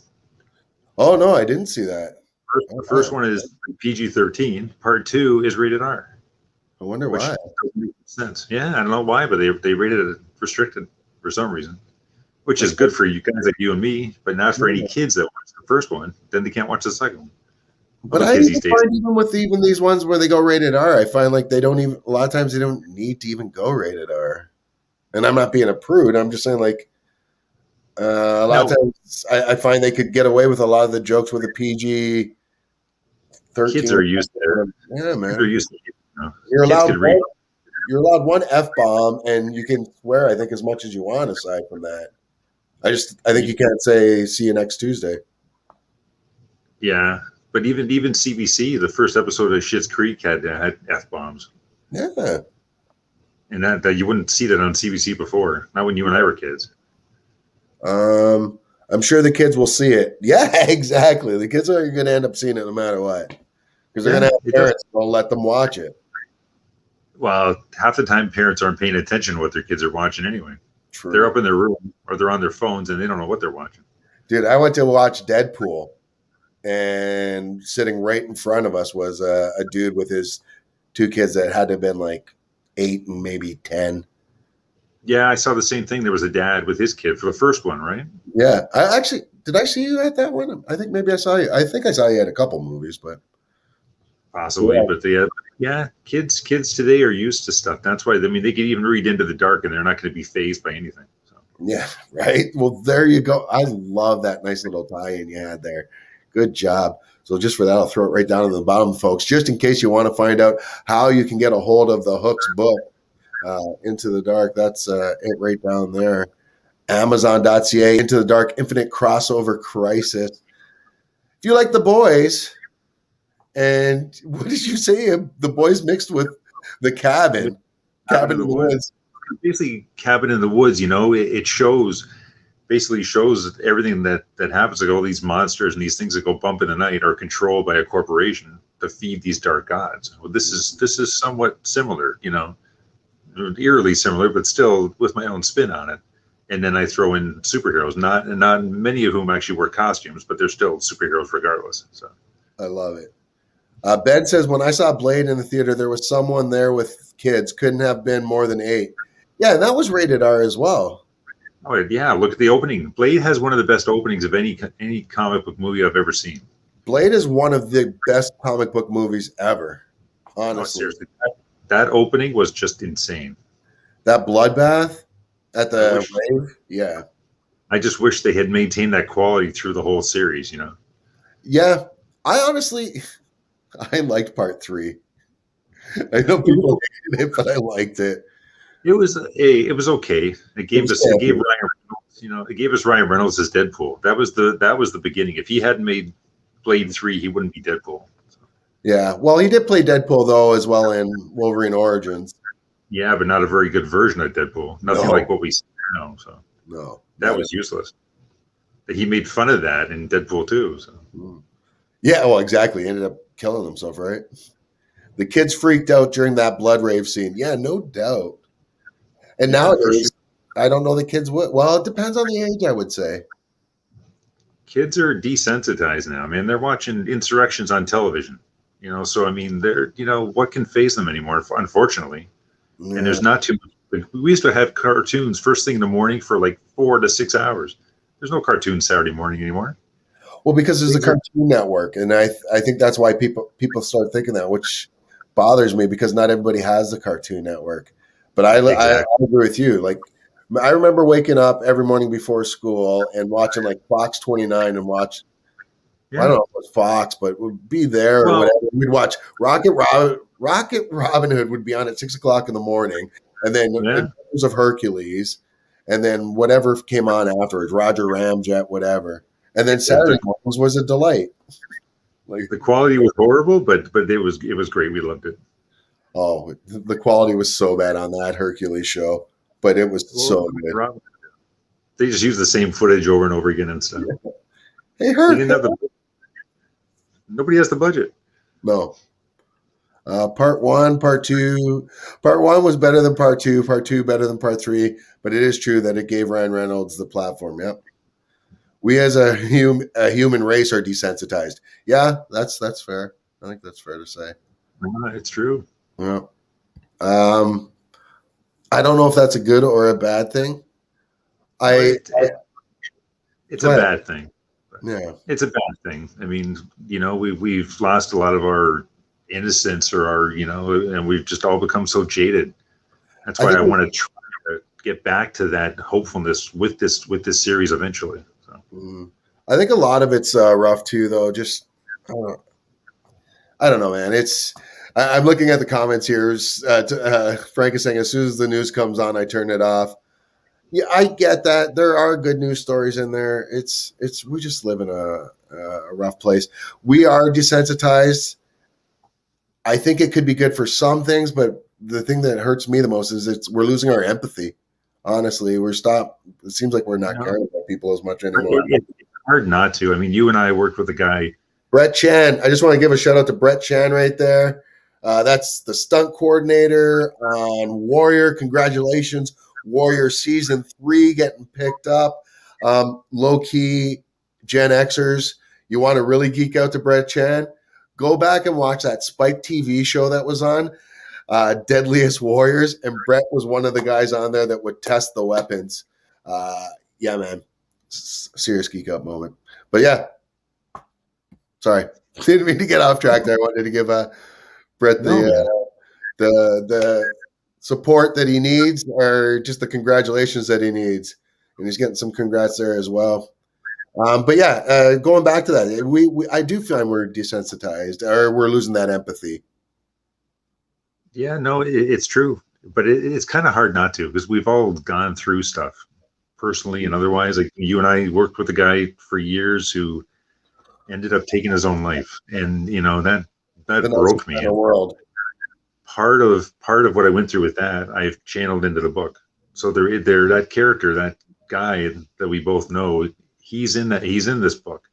Oh no, I didn't see that. The first one is PG-13. Part 2 is rated R, I wonder which why. doesn't make sense. Yeah, I don't know why, but they rated it restricted for some reason, which is good for you guys like you and me, but not for any kids that watch the first one. Then they can't watch the second one. But Other I kids even these days. find even with these ones where they go rated R, I find like they don't even a lot of times they don't need to even go rated R. And I'm not being a prude. I'm just saying like a lot No, of times I find they could get away with a lot of the jokes with a PG 13. kids are used to it. Yeah, Kids are man. used to it. You know? You're Kids allowed could read. you're allowed one F bomb and you can swear I think as much as you want aside from that. I think you can't say see you next Tuesday. Yeah, but even CBC, the first episode of Schitt's Creek had F bombs, Yeah. and that you wouldn't see that on CBC before. Not when you and I were kids. I'm sure the kids will see it. Yeah, exactly. The kids are going to end up seeing it no matter what because they're going to have parents who'll let them watch it. Well, half the time parents aren't paying attention to what their kids are watching anyway. True. They're up in their room or they're on their phones and they don't know what they're watching. Dude, I went to watch Deadpool, and sitting right in front of us was a dude with his two kids that had to have been like 8 and maybe 10. Yeah, I saw the same thing. There was a dad with his kid for the first one, right? Yeah, did I see you at that one? I think maybe I saw you. I think I saw you at a couple movies, but Possibly, yeah. but kids today are used to stuff. That's why they could even read Into the Dark and they're not going to be fazed by anything. So. Yeah, right. Well, there you go. I love that nice little tie-in you had there. Good job. So just for that, I'll throw it right down to the bottom, folks, just in case you want to find out how you can get a hold of the Hooks book, Into the Dark. That's it right down there. Amazon.ca, Into the Dark, Infinite Crossover Crisis. If you like The Boys, and what did you say? The Boys mixed with The Cabin. Cabin in the Woods. Basically, Cabin in the Woods, it basically shows everything that happens. Like all these monsters and these things that go bump in the night are controlled by a corporation to feed these dark gods. Well, this is somewhat similar, eerily similar, but still with my own spin on it. And then I throw in superheroes, not many of whom actually wear costumes, but they're still superheroes regardless. So I love it. Ben says, when I saw Blade in the theater, there was someone there with kids. Couldn't have been more than 8. Yeah, and that was rated R as well. Oh yeah, look at the opening. Blade has one of the best openings of any comic book movie I've ever seen. Blade is one of the best comic book movies ever. Honestly, seriously, that opening was just insane. That bloodbath at the rave, yeah. I just wish they had maintained that quality through the whole series. Yeah, I liked part 3. I know people hated it, but I liked it. It was okay. It gave us Ryan Reynolds as Deadpool. That was the beginning. If he hadn't made Blade 3, he wouldn't be Deadpool. So. Yeah, well, he did play Deadpool though as well in Wolverine Origins. Yeah, but not a very good version of Deadpool. Nothing like what we see now. So no, that was useless. He made fun of that in Deadpool 2. So. Yeah, well, exactly. He ended up killing himself, right? The kids freaked out during that blood rave scene. Yeah, no doubt. And nowadays, I don't know the kids would. Well, it depends on the age, I would say. Kids are desensitized now. I mean, they're watching insurrections on television. So I mean, they're what can faze them anymore? Unfortunately, and there's not too much. We used to have cartoons first thing in the morning for like 4 to 6 hours. There's no cartoon Saturday morning anymore. Well, because there's a Cartoon Network, and I think that's why people start thinking that, which bothers me because not everybody has the Cartoon Network. But I agree with you. Like, I remember waking up every morning before school and watching like Fox 29 and watch. Yeah. I don't know if it was Fox, but would be there or whatever. We'd watch Rocket Robin Hood would be on at 6 o'clock in the morning, and then Adventures of Hercules, and then whatever came on afterwards, Roger Ramjet, whatever. And then Saturday mornings was a delight. Like the quality was horrible, but it was great. We loved it. Oh, the quality was so bad on that Hercules show, but it was so good. They just used the same footage over and over again and stuff. Hey, Herc. Nobody has the budget. No. Part one, part two. Part one was better than part two. Part two better than part three. But it is true that it gave Ryan Reynolds the platform. Yep. We as a human race are desensitized. Yeah, that's fair. I think that's fair to say. It's true. Yeah. I don't know if that's a good or a bad thing. It's a bad thing. Yeah. It's a bad thing. I mean, we've lost a lot of our innocence or our, and we've just all become so jaded. That's why I want to try to get back to that hopefulness with this series eventually. So. I think a lot of it's rough too, though. Just I don't know, man. I'm looking at the comments here. Frank is saying, as soon as the news comes on, I turn it off. Yeah, I get that. There are good news stories in there. We just live in a rough place. We are desensitized. I think it could be good for some things, but the thing that hurts me the most is we're losing our empathy. Honestly, it seems like we're not caring about people as much anymore. It's hard not to. I mean, you and I worked with a guy, Brett Chan. I just want to give a shout out to Brett Chan right there. That's the stunt coordinator on Warrior. Congratulations. Warrior season 3 getting picked up. Low key Gen Xers, you want to really geek out to Brett Chan? Go back and watch that Spike TV show that was on, Deadliest Warriors, and Brett was one of the guys on there that would test the weapons. Yeah, man, serious geek out moment. But yeah, sorry, didn't mean to get off track there. I wanted to give Brett the support that he needs, or just the congratulations that he needs, and he's getting some congrats there as well. But yeah, going back to that, I do find we're desensitized, or we're losing that empathy. Yeah, no, it's true, but it's kind of hard not to, because we've all gone through stuff personally and otherwise. Like you and I worked with a guy for years who ended up taking his own life, and that broke me. World. Part of what I went through with that, I've channeled into the book. So there that character, that guy that we both know, he's in this book,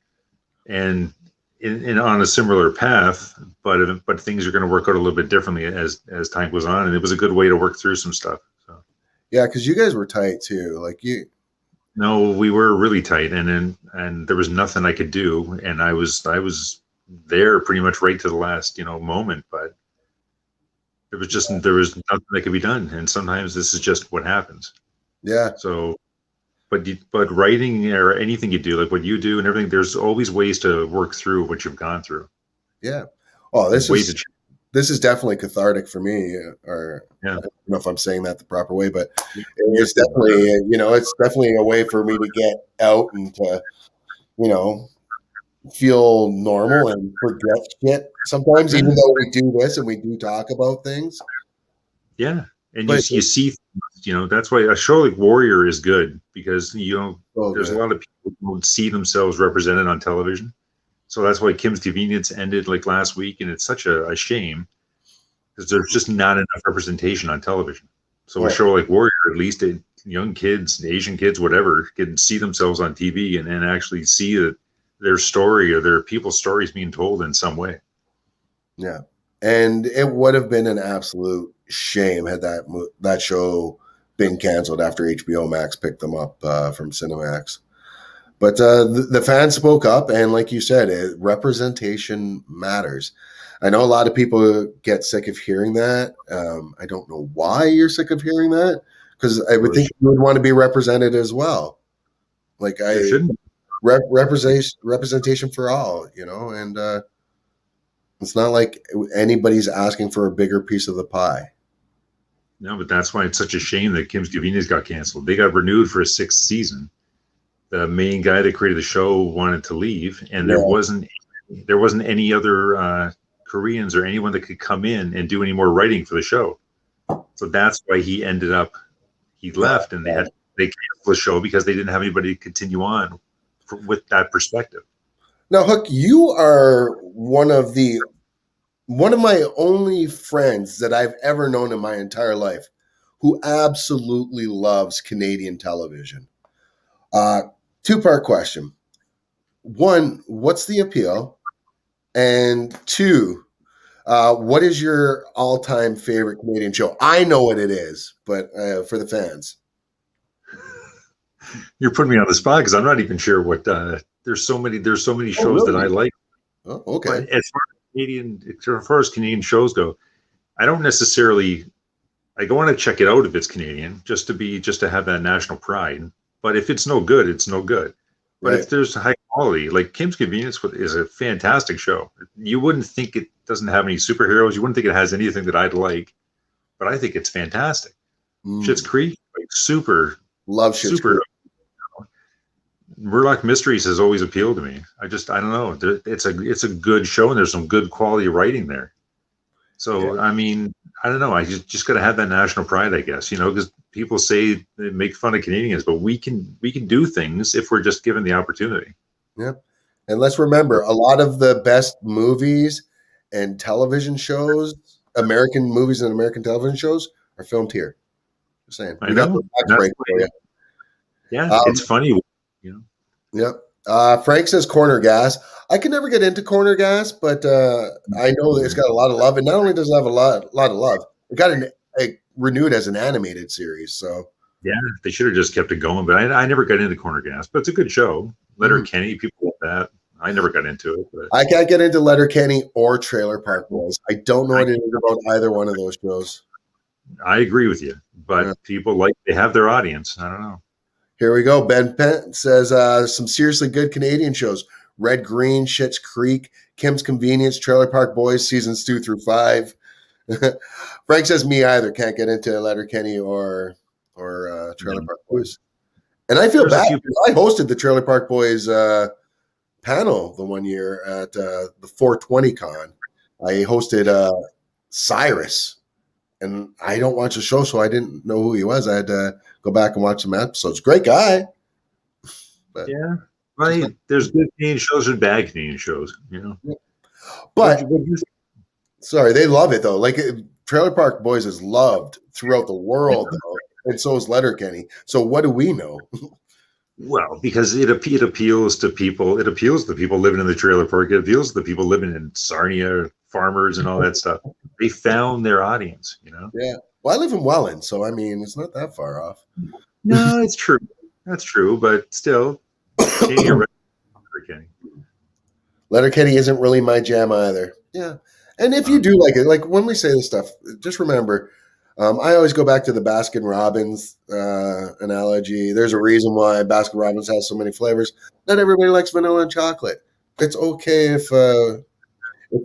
and in on a similar path, but things are going to work out a little bit differently as time goes on, and it was a good way to work through some stuff. So. Yeah, because you guys were tight too. Like you. No, we were really tight, and there was nothing I could do, and I was there pretty much right to the last moment, but there was nothing that could be done, and sometimes this is just what happens. Yeah. So, but writing or anything you do, like what you do and everything, there's always ways to work through what you've gone through. Yeah. Oh, this is definitely cathartic for me. Or yeah. I don't know if I'm saying that the proper way, but it's definitely it's definitely a way for me to get out and to feel normal and forget shit sometimes, even though we do this and we do talk about things. Yeah. And you see, that's why a show like Warrior is good, because, there's a lot of people who don't see themselves represented on television. So that's why Kim's Convenience ended like last week. And it's such a shame, because there's just not enough representation on television. So a show like Warrior, at least young kids, Asian kids, whatever, can see themselves on TV and actually see that their story or their people's stories being told in some way. Yeah. And it would have been an absolute shame had that show been canceled after HBO Max picked them up from Cinemax. But the fans spoke up, and like you said, representation matters. I know a lot of people get sick of hearing that. I don't know why you're sick of hearing that, because I would think you would want to be represented as well. Like representation for all, and it's not like anybody's asking for a bigger piece of the pie. No, but that's why it's such a shame that Kim's Convenience got canceled. They got renewed for a 6th season. The main guy that created the show wanted to leave, and there wasn't any other Koreans or anyone that could come in and do any more writing for the show. So that's why he left, and they canceled the show because they didn't have anybody to continue on with that perspective. Now, Hook, you are one of my only friends that I've ever known in my entire life who absolutely loves Canadian television. 2-part question. One, what's the appeal? And two, what is your all-time favorite Canadian show? I know what it is, but for the fans. You're putting me on the spot because I'm not even sure what. There's so many shows that I like. Oh, okay. But as far as Canadian shows go, I don't necessarily. I want to check it out if it's Canadian, just to have that national pride. But if it's no good, it's no good. But Right. if there's high quality, like Kim's Convenience is a fantastic show. You wouldn't think it doesn't have any superheroes. You wouldn't think it has anything that I'd like, but I think it's fantastic. Schitt's Creek, like super, Love Schitt's super. Creek. Murdoch Mysteries has always appealed to me. I don't know. It's a good show, and there's some good quality writing there. So, I mean, I don't know. I just got to have that national pride, I guess, because people say they make fun of Canadians, but we can do things if we're just given the opportunity. Yep. And let's remember, a lot of the best movies and television shows, American movies and American television shows, are filmed here. Just saying. I know. Yeah, it's funny. Yep. Frank says corner gas. I can never get into corner gas, but I know that it's got a lot of love. And not only does it have a lot of love, it got renewed as an animated series. So yeah, they should have just kept it going. But I never got into corner gas. But it's a good show. Letterkenny, people like that. I never got into it. But I can't get into Letterkenny or Trailer Park Boys. I don't know anything about either one of those shows. I agree with you. But people they have their audience. I don't know. Here we go. Ben Pent says some seriously good Canadian shows. Red Green, Schitt's Creek, Kim's Convenience, Trailer Park Boys, seasons 2 through 5. Frank says me either. Can't get into Letterkenny or Trailer Park Boys. And I feel bad. I hosted the Trailer Park Boys panel the one year at the 420 Con. I hosted Cyrus. And I don't watch the show, so I didn't know who he was. I had to go back and watch some episodes. Great guy. But, yeah. Well, there's good Canadian shows and bad Canadian shows, But, sorry, they love it, though. Like, Trailer Park Boys is loved throughout the world, though. And so is Letterkenny. So what do we know? Well, because it appeals to people. It appeals to people living in the trailer park. It appeals to the people living in Sarnia, farmers and all that stuff. They found their audience, Yeah. Well, I live in Welland, so I mean, it's not that far off. No, it's true. That's true, but still, Letterkenny isn't really my jam either. Yeah. And if you do like it, like when we say this stuff, just remember, I always go back to the Baskin Robbins analogy. There's a reason why Baskin Robbins has so many flavors. Not everybody likes vanilla and chocolate. It's okay if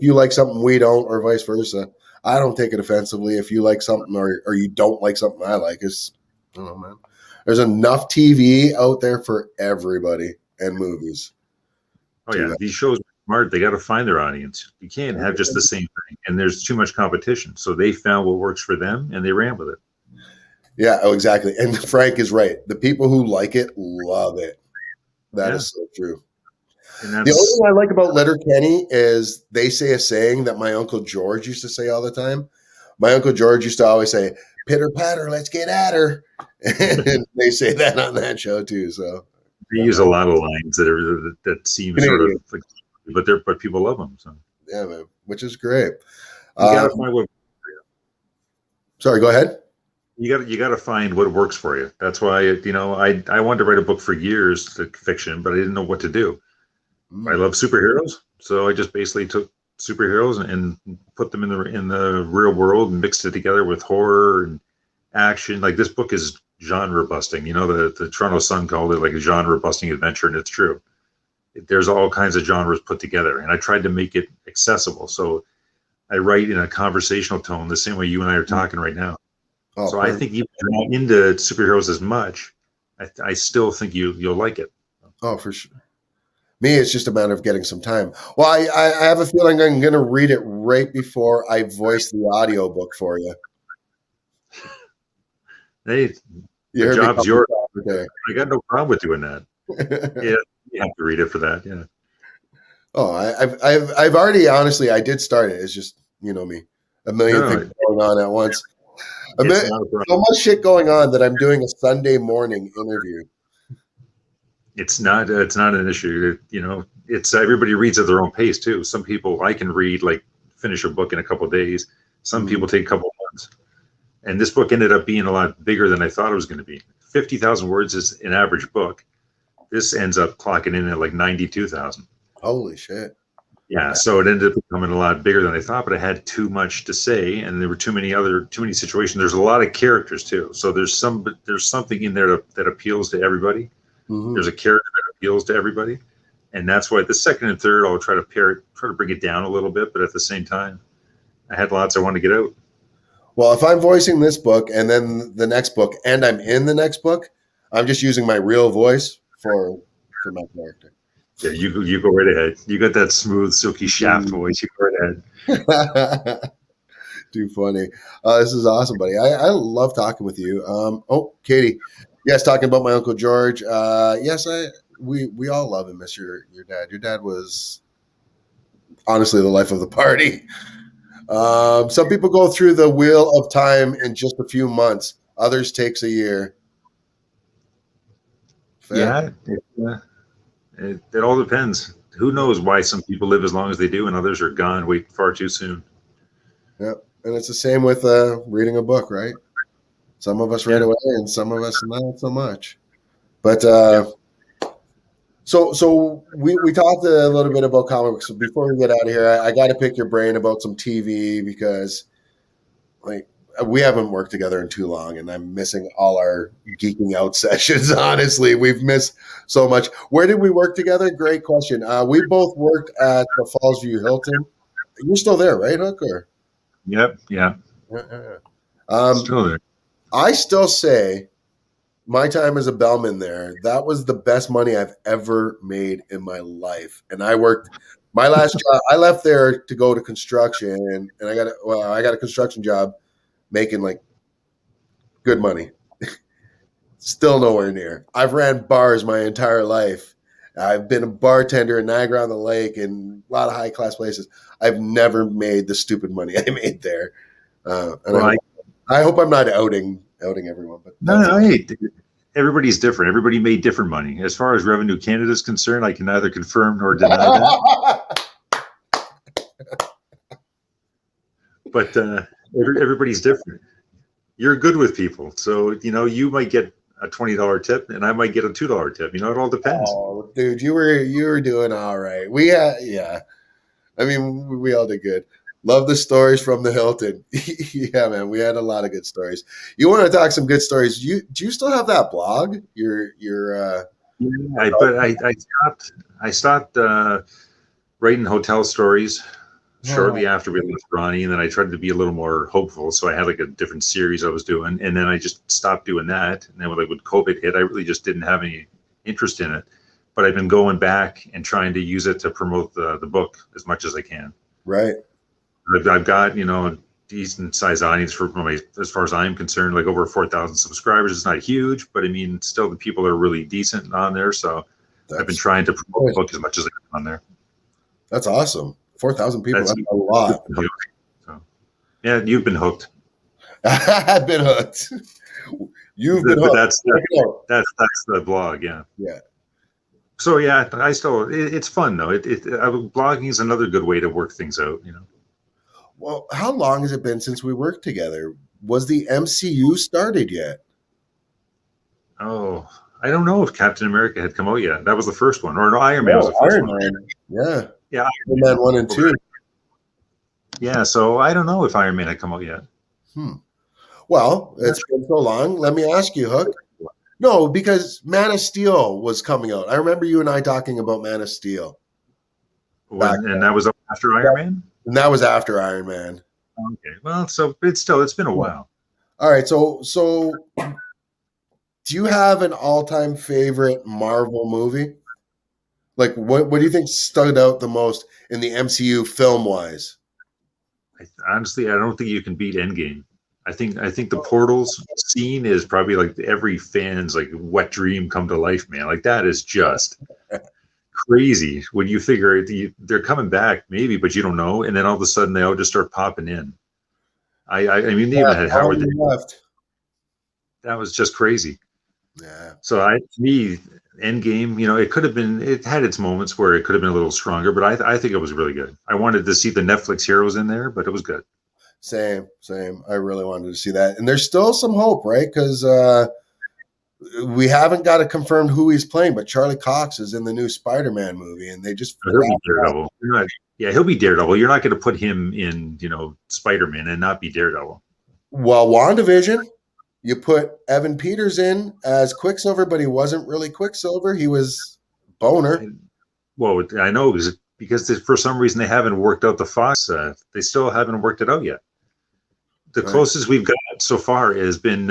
you like something we don't, or vice versa. I don't take it offensively if you like something or you don't like something I like. It's, I don't know, man. There's enough TV out there for everybody and movies. Oh yeah, these shows are smart. They got to find their audience. You can't have just the same thing, and there's too much competition. So they found what works for them, and they ran with it. Yeah, oh, exactly. And Frank is right. The people who like it love it. That is so true. The only thing I like about Letterkenny is they say a saying that my Uncle George used to say all the time. My Uncle George used to always say, "Pitter patter, let's get at her." And they say that on that show too. So they use a lot of lines that seem sort of like, but people love them. So yeah, man, which is great. You gotta find what. Sorry, go ahead. You got to find what works for you. That's why I wanted to write a book for years, fiction, but I didn't know what to do. I love superheroes, so I just basically took superheroes and put them in the real world and mixed it together with horror and action. Like, this book is genre busting. The Toronto Sun called it like a genre busting adventure, and it's true. There's all kinds of genres put together, and I tried to make it accessible. So I write in a conversational tone, the same way you and I are talking right now. Oh, so I think even if you're not into superheroes as much, I still think you'll like it. Oh, for sure. Me, it's just a matter of getting some time. Well, I have a feeling I'm going to read it right before I voice the audiobook for you. Hey, the job's yours. Okay. I got no problem with doing that. Yeah, you have to read it for that. Yeah. Oh, I've already, honestly, I did start it. It's just, me, a million things going on at once. So much shit going on that I'm doing a Sunday morning interview. It's not an issue. it's everybody reads at their own pace too. Some people I can read like finish a book in a couple of days. Some people take a couple of months. And this book ended up being a lot bigger than I thought it was going to be. 50,000 words is an average book. This ends up clocking in at like 92,000. Holy shit. Yeah, so it ended up becoming a lot bigger than I thought, but I had too much to say, and there were too many situations. There's a lot of characters too, so there's something in there that appeals to everybody. There's a character that appeals to everybody, and that's why the second and third I'll try to bring it down a little bit, but at the same time, I had lots I wanted to get out. Well, if I'm voicing this book and then the next book, and I'm in the next book, I'm just using my real voice for my character. Yeah, you go right ahead. You got that smooth, silky shaft voice. You go right ahead. Too funny. This is awesome, buddy. I love talking with you. Oh, Katie. Yes, talking about my Uncle George. Yes, we all love and miss your dad. Your dad was honestly the life of the party. Some people go through the wheel of time in just a few months. Others takes a year. Fair. Yeah. It all depends. Who knows why some people live as long as they do and others are gone way far too soon. Yeah. And it's the same with reading a book, right? Some of us right away and some of us not so much. But so we talked a little bit about comic books. So before we get out of here, I got to pick your brain about some TV because like we haven't worked together in too long, and I'm missing all our geeking out sessions. Honestly, we've missed so much. Where did we work together? Great question. We both worked at the Fallsview Hilton. You're still there, right, Hook? Or? Yep. Yeah. Still there. I still say my time as a bellman there, that was the best money I've ever made in my life. And I worked my last job. I left there to go to construction, and I got a construction job making like good money. Still nowhere near. I've ran bars my entire life. I've been a bartender in Niagara on the Lake and a lot of high class places. I've never made the stupid money I made there. I hope I'm not outing everyone. But no, hey, everybody's different. Everybody made different money. As far as Revenue Canada is concerned, I can neither confirm nor deny that. But everybody's different. You're good with people, so you might get a $20 tip, and I might get a $2 tip. It all depends. Oh, dude, you were doing all right. I mean, we all did good. Love the stories from the Hilton. Yeah, man, we had a lot of good stories. You want to talk some good stories? Do you still have that blog? I stopped writing hotel stories shortly after we left Ronnie, and then I tried to be a little more hopeful. So I had like a different series I was doing, and then I just stopped doing that. And then when COVID hit, I really just didn't have any interest in it. But I've been going back and trying to use it to promote the book as much as I can. Right. I've got decent sized audience as far as I'm concerned, like over 4,000 subscribers. It's not huge, but I mean, still the people are really decent on there. So I've been trying to promote the book as much as I can on there. That's awesome. 4,000 people. That's a lot. So, yeah, you've been hooked. I've been hooked. You've been hooked. That's the blog. Yeah. Yeah. So yeah, it's fun though. Blogging is another good way to work things out. Well, how long has it been since we worked together? Was the MCU started yet? Oh, I don't know if Captain America had come out yet. That was the first one, or no, Iron Man was the first one. Yeah. Yeah, Iron Man 1 and 2. Yeah, so I don't know if Iron Man had come out yet. Well, it's been so long. Let me ask you, Hook. No, because Man of Steel was coming out. I remember you and I talking about Man of Steel. And that was after Iron Man? And that was after Iron Man. Okay. Well, so it's been a while. All right. So do you have an all-time favorite Marvel movie? Like, what do you think stood out the most in the MCU film-wise? Honestly, I don't think you can beat Endgame. I think the portals scene is probably like every fan's like wet dream come to life, man. Like that is just crazy when you figure they're coming back, maybe, but you don't know, and then all of a sudden they all just start popping in. I mean, they even had Howard there. That was just crazy. Yeah. So to me, Endgame, it could have been. It had its moments where it could have been a little stronger, but I think it was really good. I wanted to see the Netflix heroes in there, but it was good. Same. I really wanted to see that, and there's still some hope, right? Because we haven't got it confirmed who he's playing, but Charlie Cox is in the new Spider-Man movie, and they just He'll be Daredevil. Yeah, he'll be Daredevil. You're not going to put him in, Spider-Man and not be Daredevil. Well, WandaVision, you put Evan Peters in as Quicksilver, but he wasn't really Quicksilver. He was Boner. Well, I know because for some reason they haven't worked out the Fox. They still haven't worked it out yet. The closest we've got so far has been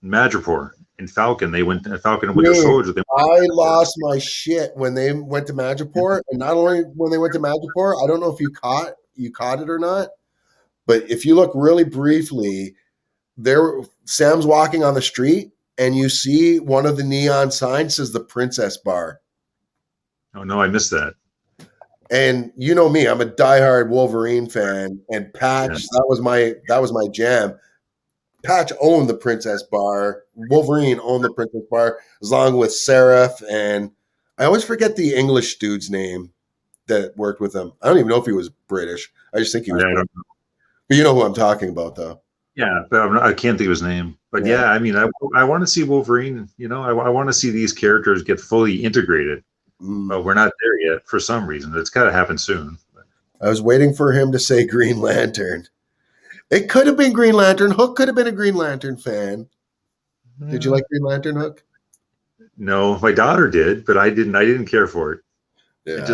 Madripoor and Falcon. They went Falcon and Winter Soldier. I lost my shit when they went to Madripoor, and not only when they went to Madripoor, I don't know if you caught it or not, but if you look really briefly, Sam's walking on the street, and you see one of the neon signs says the Princess Bar. Oh no, I missed that. And you know me, I'm a diehard Wolverine fan, and Patch, that was my jam. Patch owned the Princess Bar. Wolverine owned the Princess Bar, along with Seraph, and I always forget the English dude's name that worked with him. I don't even know if he was British. I just think he was British. But you know who I'm talking about, though. Yeah, but I can't think of his name. But yeah, I mean, I want to see Wolverine. I want to see these characters get fully integrated. But we're not there yet for some reason. It's got to happen soon. I was waiting for him to say Green Lantern. It could have been Green Lantern. Hook could have been a Green Lantern fan. Did you like Green Lantern, Hook? No, my daughter did, but I didn't. I didn't care for it. Yeah.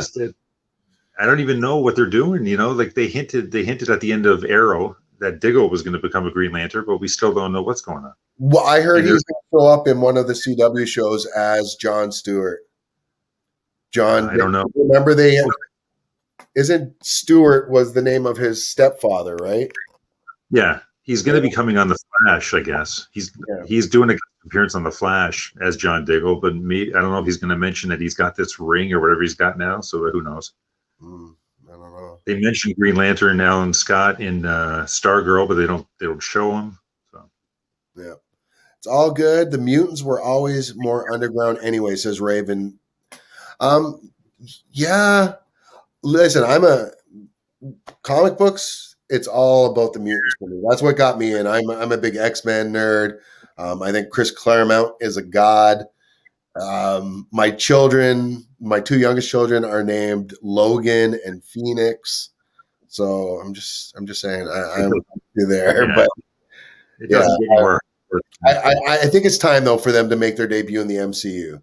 I don't even know what they're doing. Like they hinted at the end of Arrow that Diggle was going to become a Green Lantern, but we still don't know what's going on. Well, I heard he's going to show up in one of the CW shows as Jon Stewart. I don't know. Remember isn't Stewart was the name of his stepfather, right? Yeah, he's going to be coming on the Flash, I guess. He's doing an appearance on the Flash as John Diggle, but I don't know if he's going to mention that he's got this ring or whatever he's got now. So who knows? I don't know. They mentioned Green Lantern, Alan Scott in Stargirl, but they don't show him. So yeah, it's all good. The mutants were always more underground anyway, says Raven. Yeah. Listen, I'm a comic books. It's all about the mutants for me. That's what got me in. I'm a big X-Men nerd. I think Chris Claremont is a god. My two youngest children are named Logan and Phoenix. So I'm just saying I'm there, but it doesn't get more. I think it's time though for them to make their debut in the MCU.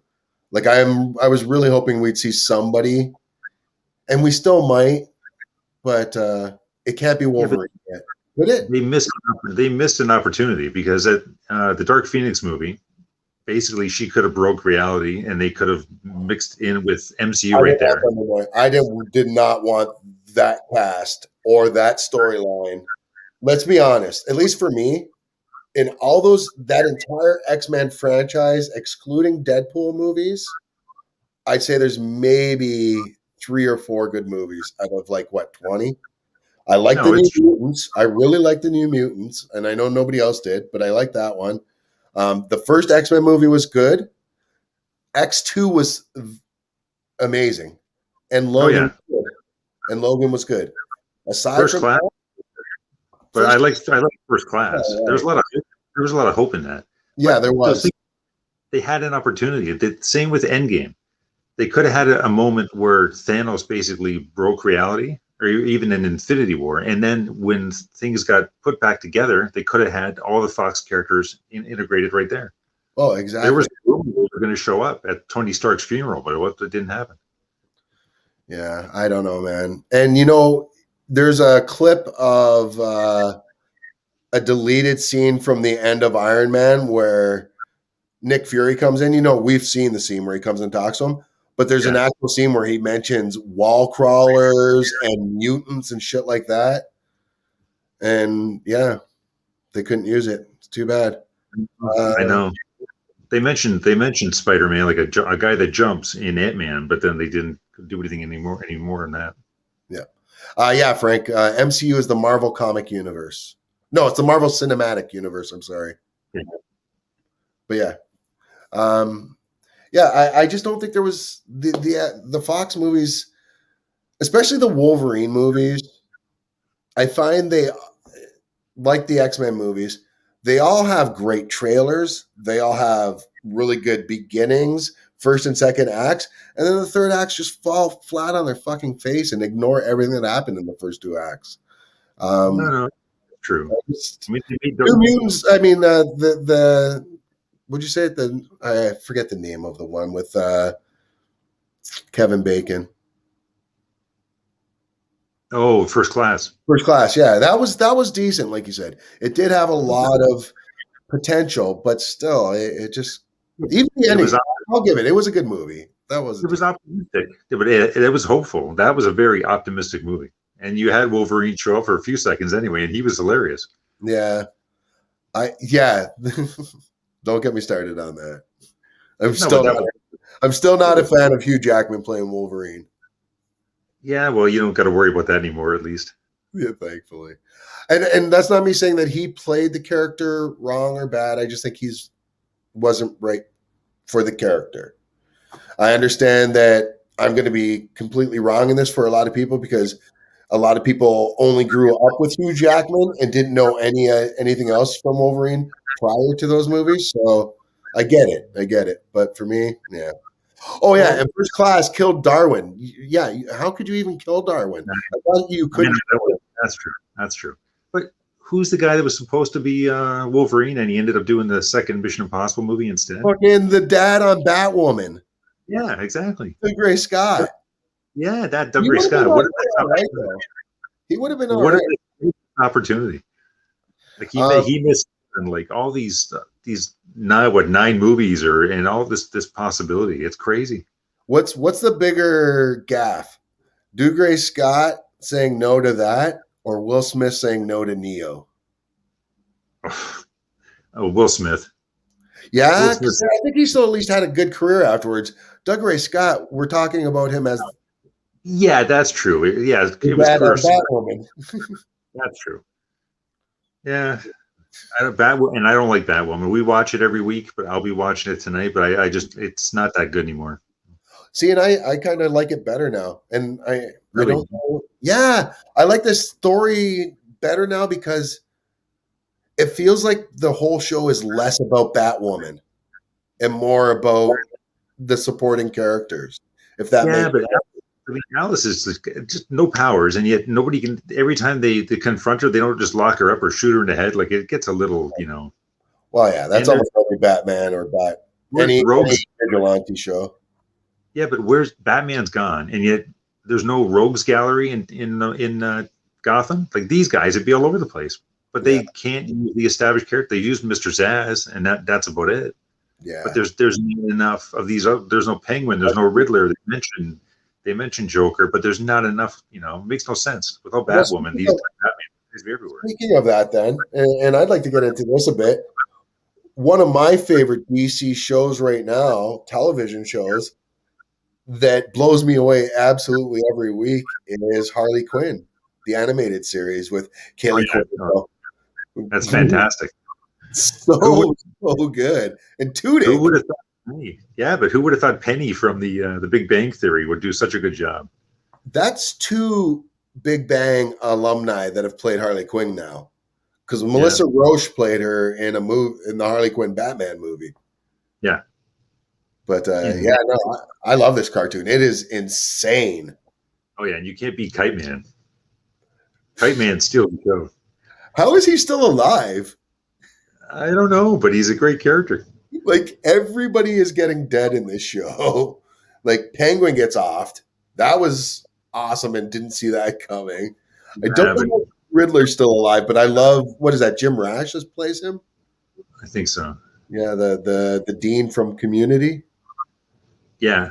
Like I was really hoping we'd see somebody, and we still might, but it can't be Wolverine yet. Could it? They missed an opportunity because at the Dark Phoenix movie, basically she could have broke reality, and they could have mixed in with MCU right there. I did not want that cast or that storyline. Let's be honest. At least for me. In all that entire X-Men franchise, excluding Deadpool movies, I'd say there's maybe 3 or 4 good movies out of 20? I like the New Mutants. I really like the New Mutants, and I know nobody else did, but I like that one. The first X-Men movie was good. X2 was amazing, and Logan was good. Aside First from Class. But I like First Class. Yeah. There was a lot of hope in that. Yeah, there was. They had an opportunity. Same with Endgame. They could have had a moment where Thanos basically broke reality, or even in Infinity War. And then when things got put back together, they could have had all the Fox characters integrated right there. Oh, exactly. There was rumors they were going to show up at Tony Stark's funeral, but it didn't happen. Yeah, I don't know, man. And there's a clip of a deleted scene from the end of Iron Man where Nick Fury comes in. We've seen the scene where he comes and talks to him, but there's an actual scene where he mentions wall crawlers and mutants and shit like that. And yeah, they couldn't use it. It's too bad. I know. They mentioned Spider-Man, like a guy that jumps in Ant-Man, but then they didn't do anything anymore than that. Yeah, Frank. MCU is the Marvel comic universe. No, it's the Marvel Cinematic Universe. I'm sorry. Yeah. But yeah. Yeah, I just don't think there was the Fox movies, especially the Wolverine movies. I find they, like the X-Men movies, they all have great trailers. They all have really good beginnings, first and second acts, and then the third acts just fall flat on their fucking face and ignore everything that happened in the first two acts. No, no, true. Just, I mean, New Mutants. I mean, the would you say it? I forget the name of the one with Kevin Bacon. oh, First Class. First Class, yeah, that was decent. Like you said, it did have a lot of potential, but still, it just even the It ending. was I'll give it. It was a good movie. That was. it was optimistic, but it was hopeful. That was a very optimistic movie, and you had Wolverine show up for a few seconds anyway, and he was hilarious. Yeah, yeah. Don't get me started on that. I'm still not a fan of Hugh Jackman playing Wolverine. Yeah, well, you don't got to worry about that anymore, at least. Yeah, thankfully. And that's not me saying that he played the character wrong or bad. I just think he's wasn't right for the character. I understand that I'm going to be completely wrong in this for a lot of people because a lot of people only grew up with Hugh Jackman and didn't know anything else from Wolverine prior to those movies. So I get it. But for me, yeah. Oh yeah, and First Class killed Darwin. Yeah, how could you even kill Darwin? I thought you couldn't. That's true. That's true. But who's the guy that was supposed to be Wolverine, and he ended up doing the second Mission Impossible movie instead? Fucking the dad on Batwoman. Yeah, exactly. Doug Scott. Yeah, that Doug Scott. What he would have been what right. an opportunity. Like he missed like all these nine movies and all this possibility. It's crazy. What's the bigger gaffe? Doug Scott saying no to that, or Will Smith saying no to Neo? Oh, Will Smith. Yeah, because I think he still at least had a good career afterwards. Doug Scott, we're talking about him as. Yeah, that's true. Yeah, it was Batwoman. That's true. Yeah, I don't like Batwoman. We watch it every week, but I'll be watching it tonight. But I just it's not that good anymore. See, and I kind of like it better now. And I Really? don't know. Yeah, I like this story better now because it feels like the whole show is less about Batwoman and more about the supporting characters. If that makes but I mean, Alice is just no powers, and yet nobody can. Every time they confront her, they don't just lock her up or shoot her in the head. Like it gets a little, Well, yeah, that's almost every Batman or any vigilante show. Yeah, but where's Batman's gone, and yet there's no rogues gallery in Gotham. Like these guys, it'd be all over the place. But they can't use the established character. They used Mr. Zsasz, and that's about it. Yeah. But there's not enough of these. There's no Penguin. There's no Riddler. They mentioned Joker, but there's not enough. It makes no sense without Batwoman. These Batman be everywhere. Speaking of that, then, and I'd like to get into this a bit. One of my favorite DC shows right now, television shows, that blows me away absolutely every week is Harley Quinn, the animated series with Kaylee Cuoco. That's fantastic. So good. And Tudyk. Who would have thought Penny? Yeah, but who would have thought Penny from the Big Bang Theory would do such a good job? That's two Big Bang alumni that have played Harley Quinn now. Because Melissa Roche played her in the Harley Quinn Batman movie. Yeah. But I love this cartoon. It is insane. Oh yeah, and you can't beat Kite Man. Kite Man steals the show. How is he still alive? I don't know, but he's a great character. Like everybody is getting dead in this show. Like Penguin gets offed. That was awesome and didn't see that coming. I don't know if Riddler's still alive, but I love what is that? Jim Rash just plays him. I think so. Yeah, the dean from Community. Yeah,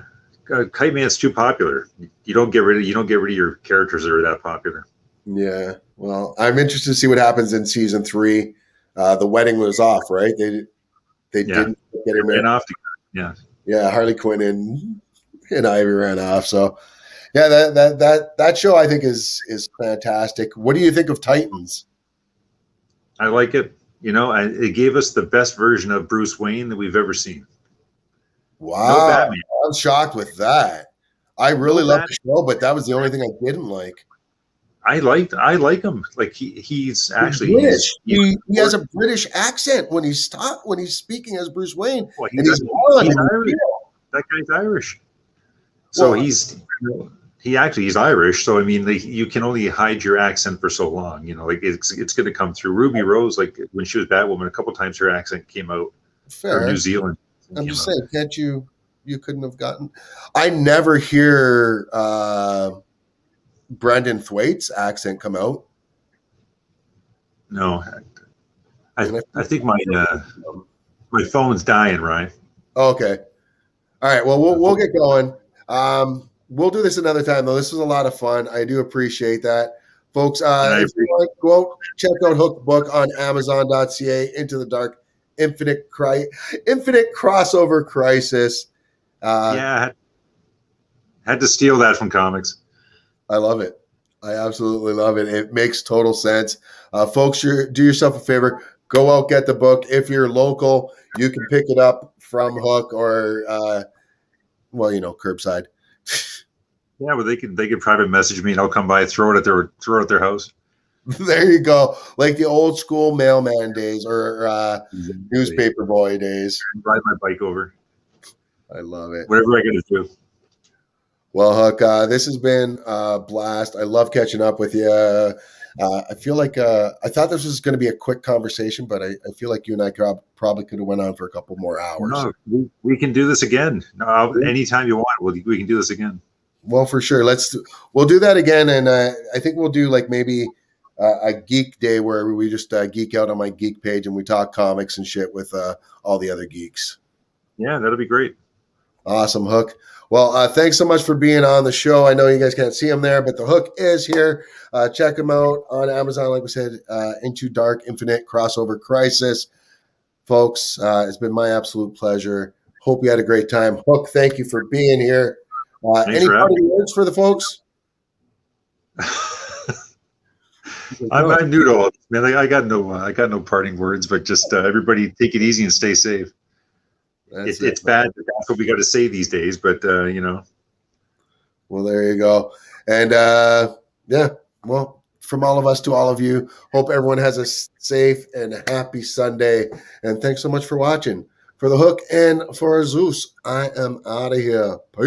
Kite Man's too popular. You don't get rid of your characters that are that popular. Yeah, well, I'm interested to see what happens in season 3. The wedding was off, right? They didn't get him in. Off. Yeah, Harley Quinn and Ivy ran off. So, yeah, that show I think is fantastic. What do you think of Titans? I like it. It gave us the best version of Bruce Wayne that we've ever seen. No Wow. Batman. I'm shocked with that. I really love the show, but that was the only thing I didn't like. I like him. Like he's actually British. he's He has a British accent when he's speaking as Bruce Wayne, well, and he's blonde. he's And Irish. That guy's Irish. So Well, he's Irish. So I mean, you can only hide your accent for so long. You know, like it's going to come through. Ruby Rose, like when she was Batwoman, a couple times her accent came out. Or fair. New Zealand. I'm just saying, can't you? You couldn't have gotten. I never hear Brendan Thwaite's accent come out. No, I think my phone's dying, Ryan. Okay. All right. Well, we'll get going. We'll do this another time, though. This was a lot of fun. I do appreciate that, folks. If you want to go out, check out Hook Book on Amazon.ca. Into the Dark, Infinite Crossover Crisis. Yeah, had to steal that from comics. I love it. I absolutely love it. It makes total sense. Folks, do yourself a favor. Go out, get the book. If you're local, you can pick it up from Hook or, curbside. Yeah, well, they could private message me and I'll come by, throw it at their house. There you go. Like the old school mailman days or newspaper boy days. Ride my bike over. I love it. Whatever I got to do. Well, Hook, this has been a blast. I love catching up with you. I feel like I thought this was going to be a quick conversation, but I feel like you and I probably could have went on for a couple more hours. No, we can do this again. No, anytime you want, we can do this again. Well, for sure. We'll do that again, and I think we'll do like maybe a geek day where we just geek out on my geek page and we talk comics and shit with all the other geeks. Yeah, that'll be great. Awesome, Hook. Well, thanks so much for being on the show. I know you guys can't see him there, but the Hook is here. Check him out on Amazon, like we said, Into Dark, Infinite Crossover Crisis. Folks, it's been my absolute pleasure. Hope you had a great time. Hook, thank you for being here. Any parting words for the folks? I'm new to all this, man. I got no parting words, but just everybody take it easy and stay safe. It's bad. That's what we got to say these days, but Well, there you go. And well, from all of us to all of you, hope everyone has a safe and happy Sunday. And thanks so much for watching. For the Hook and for Zeus, I am out of here. Peace.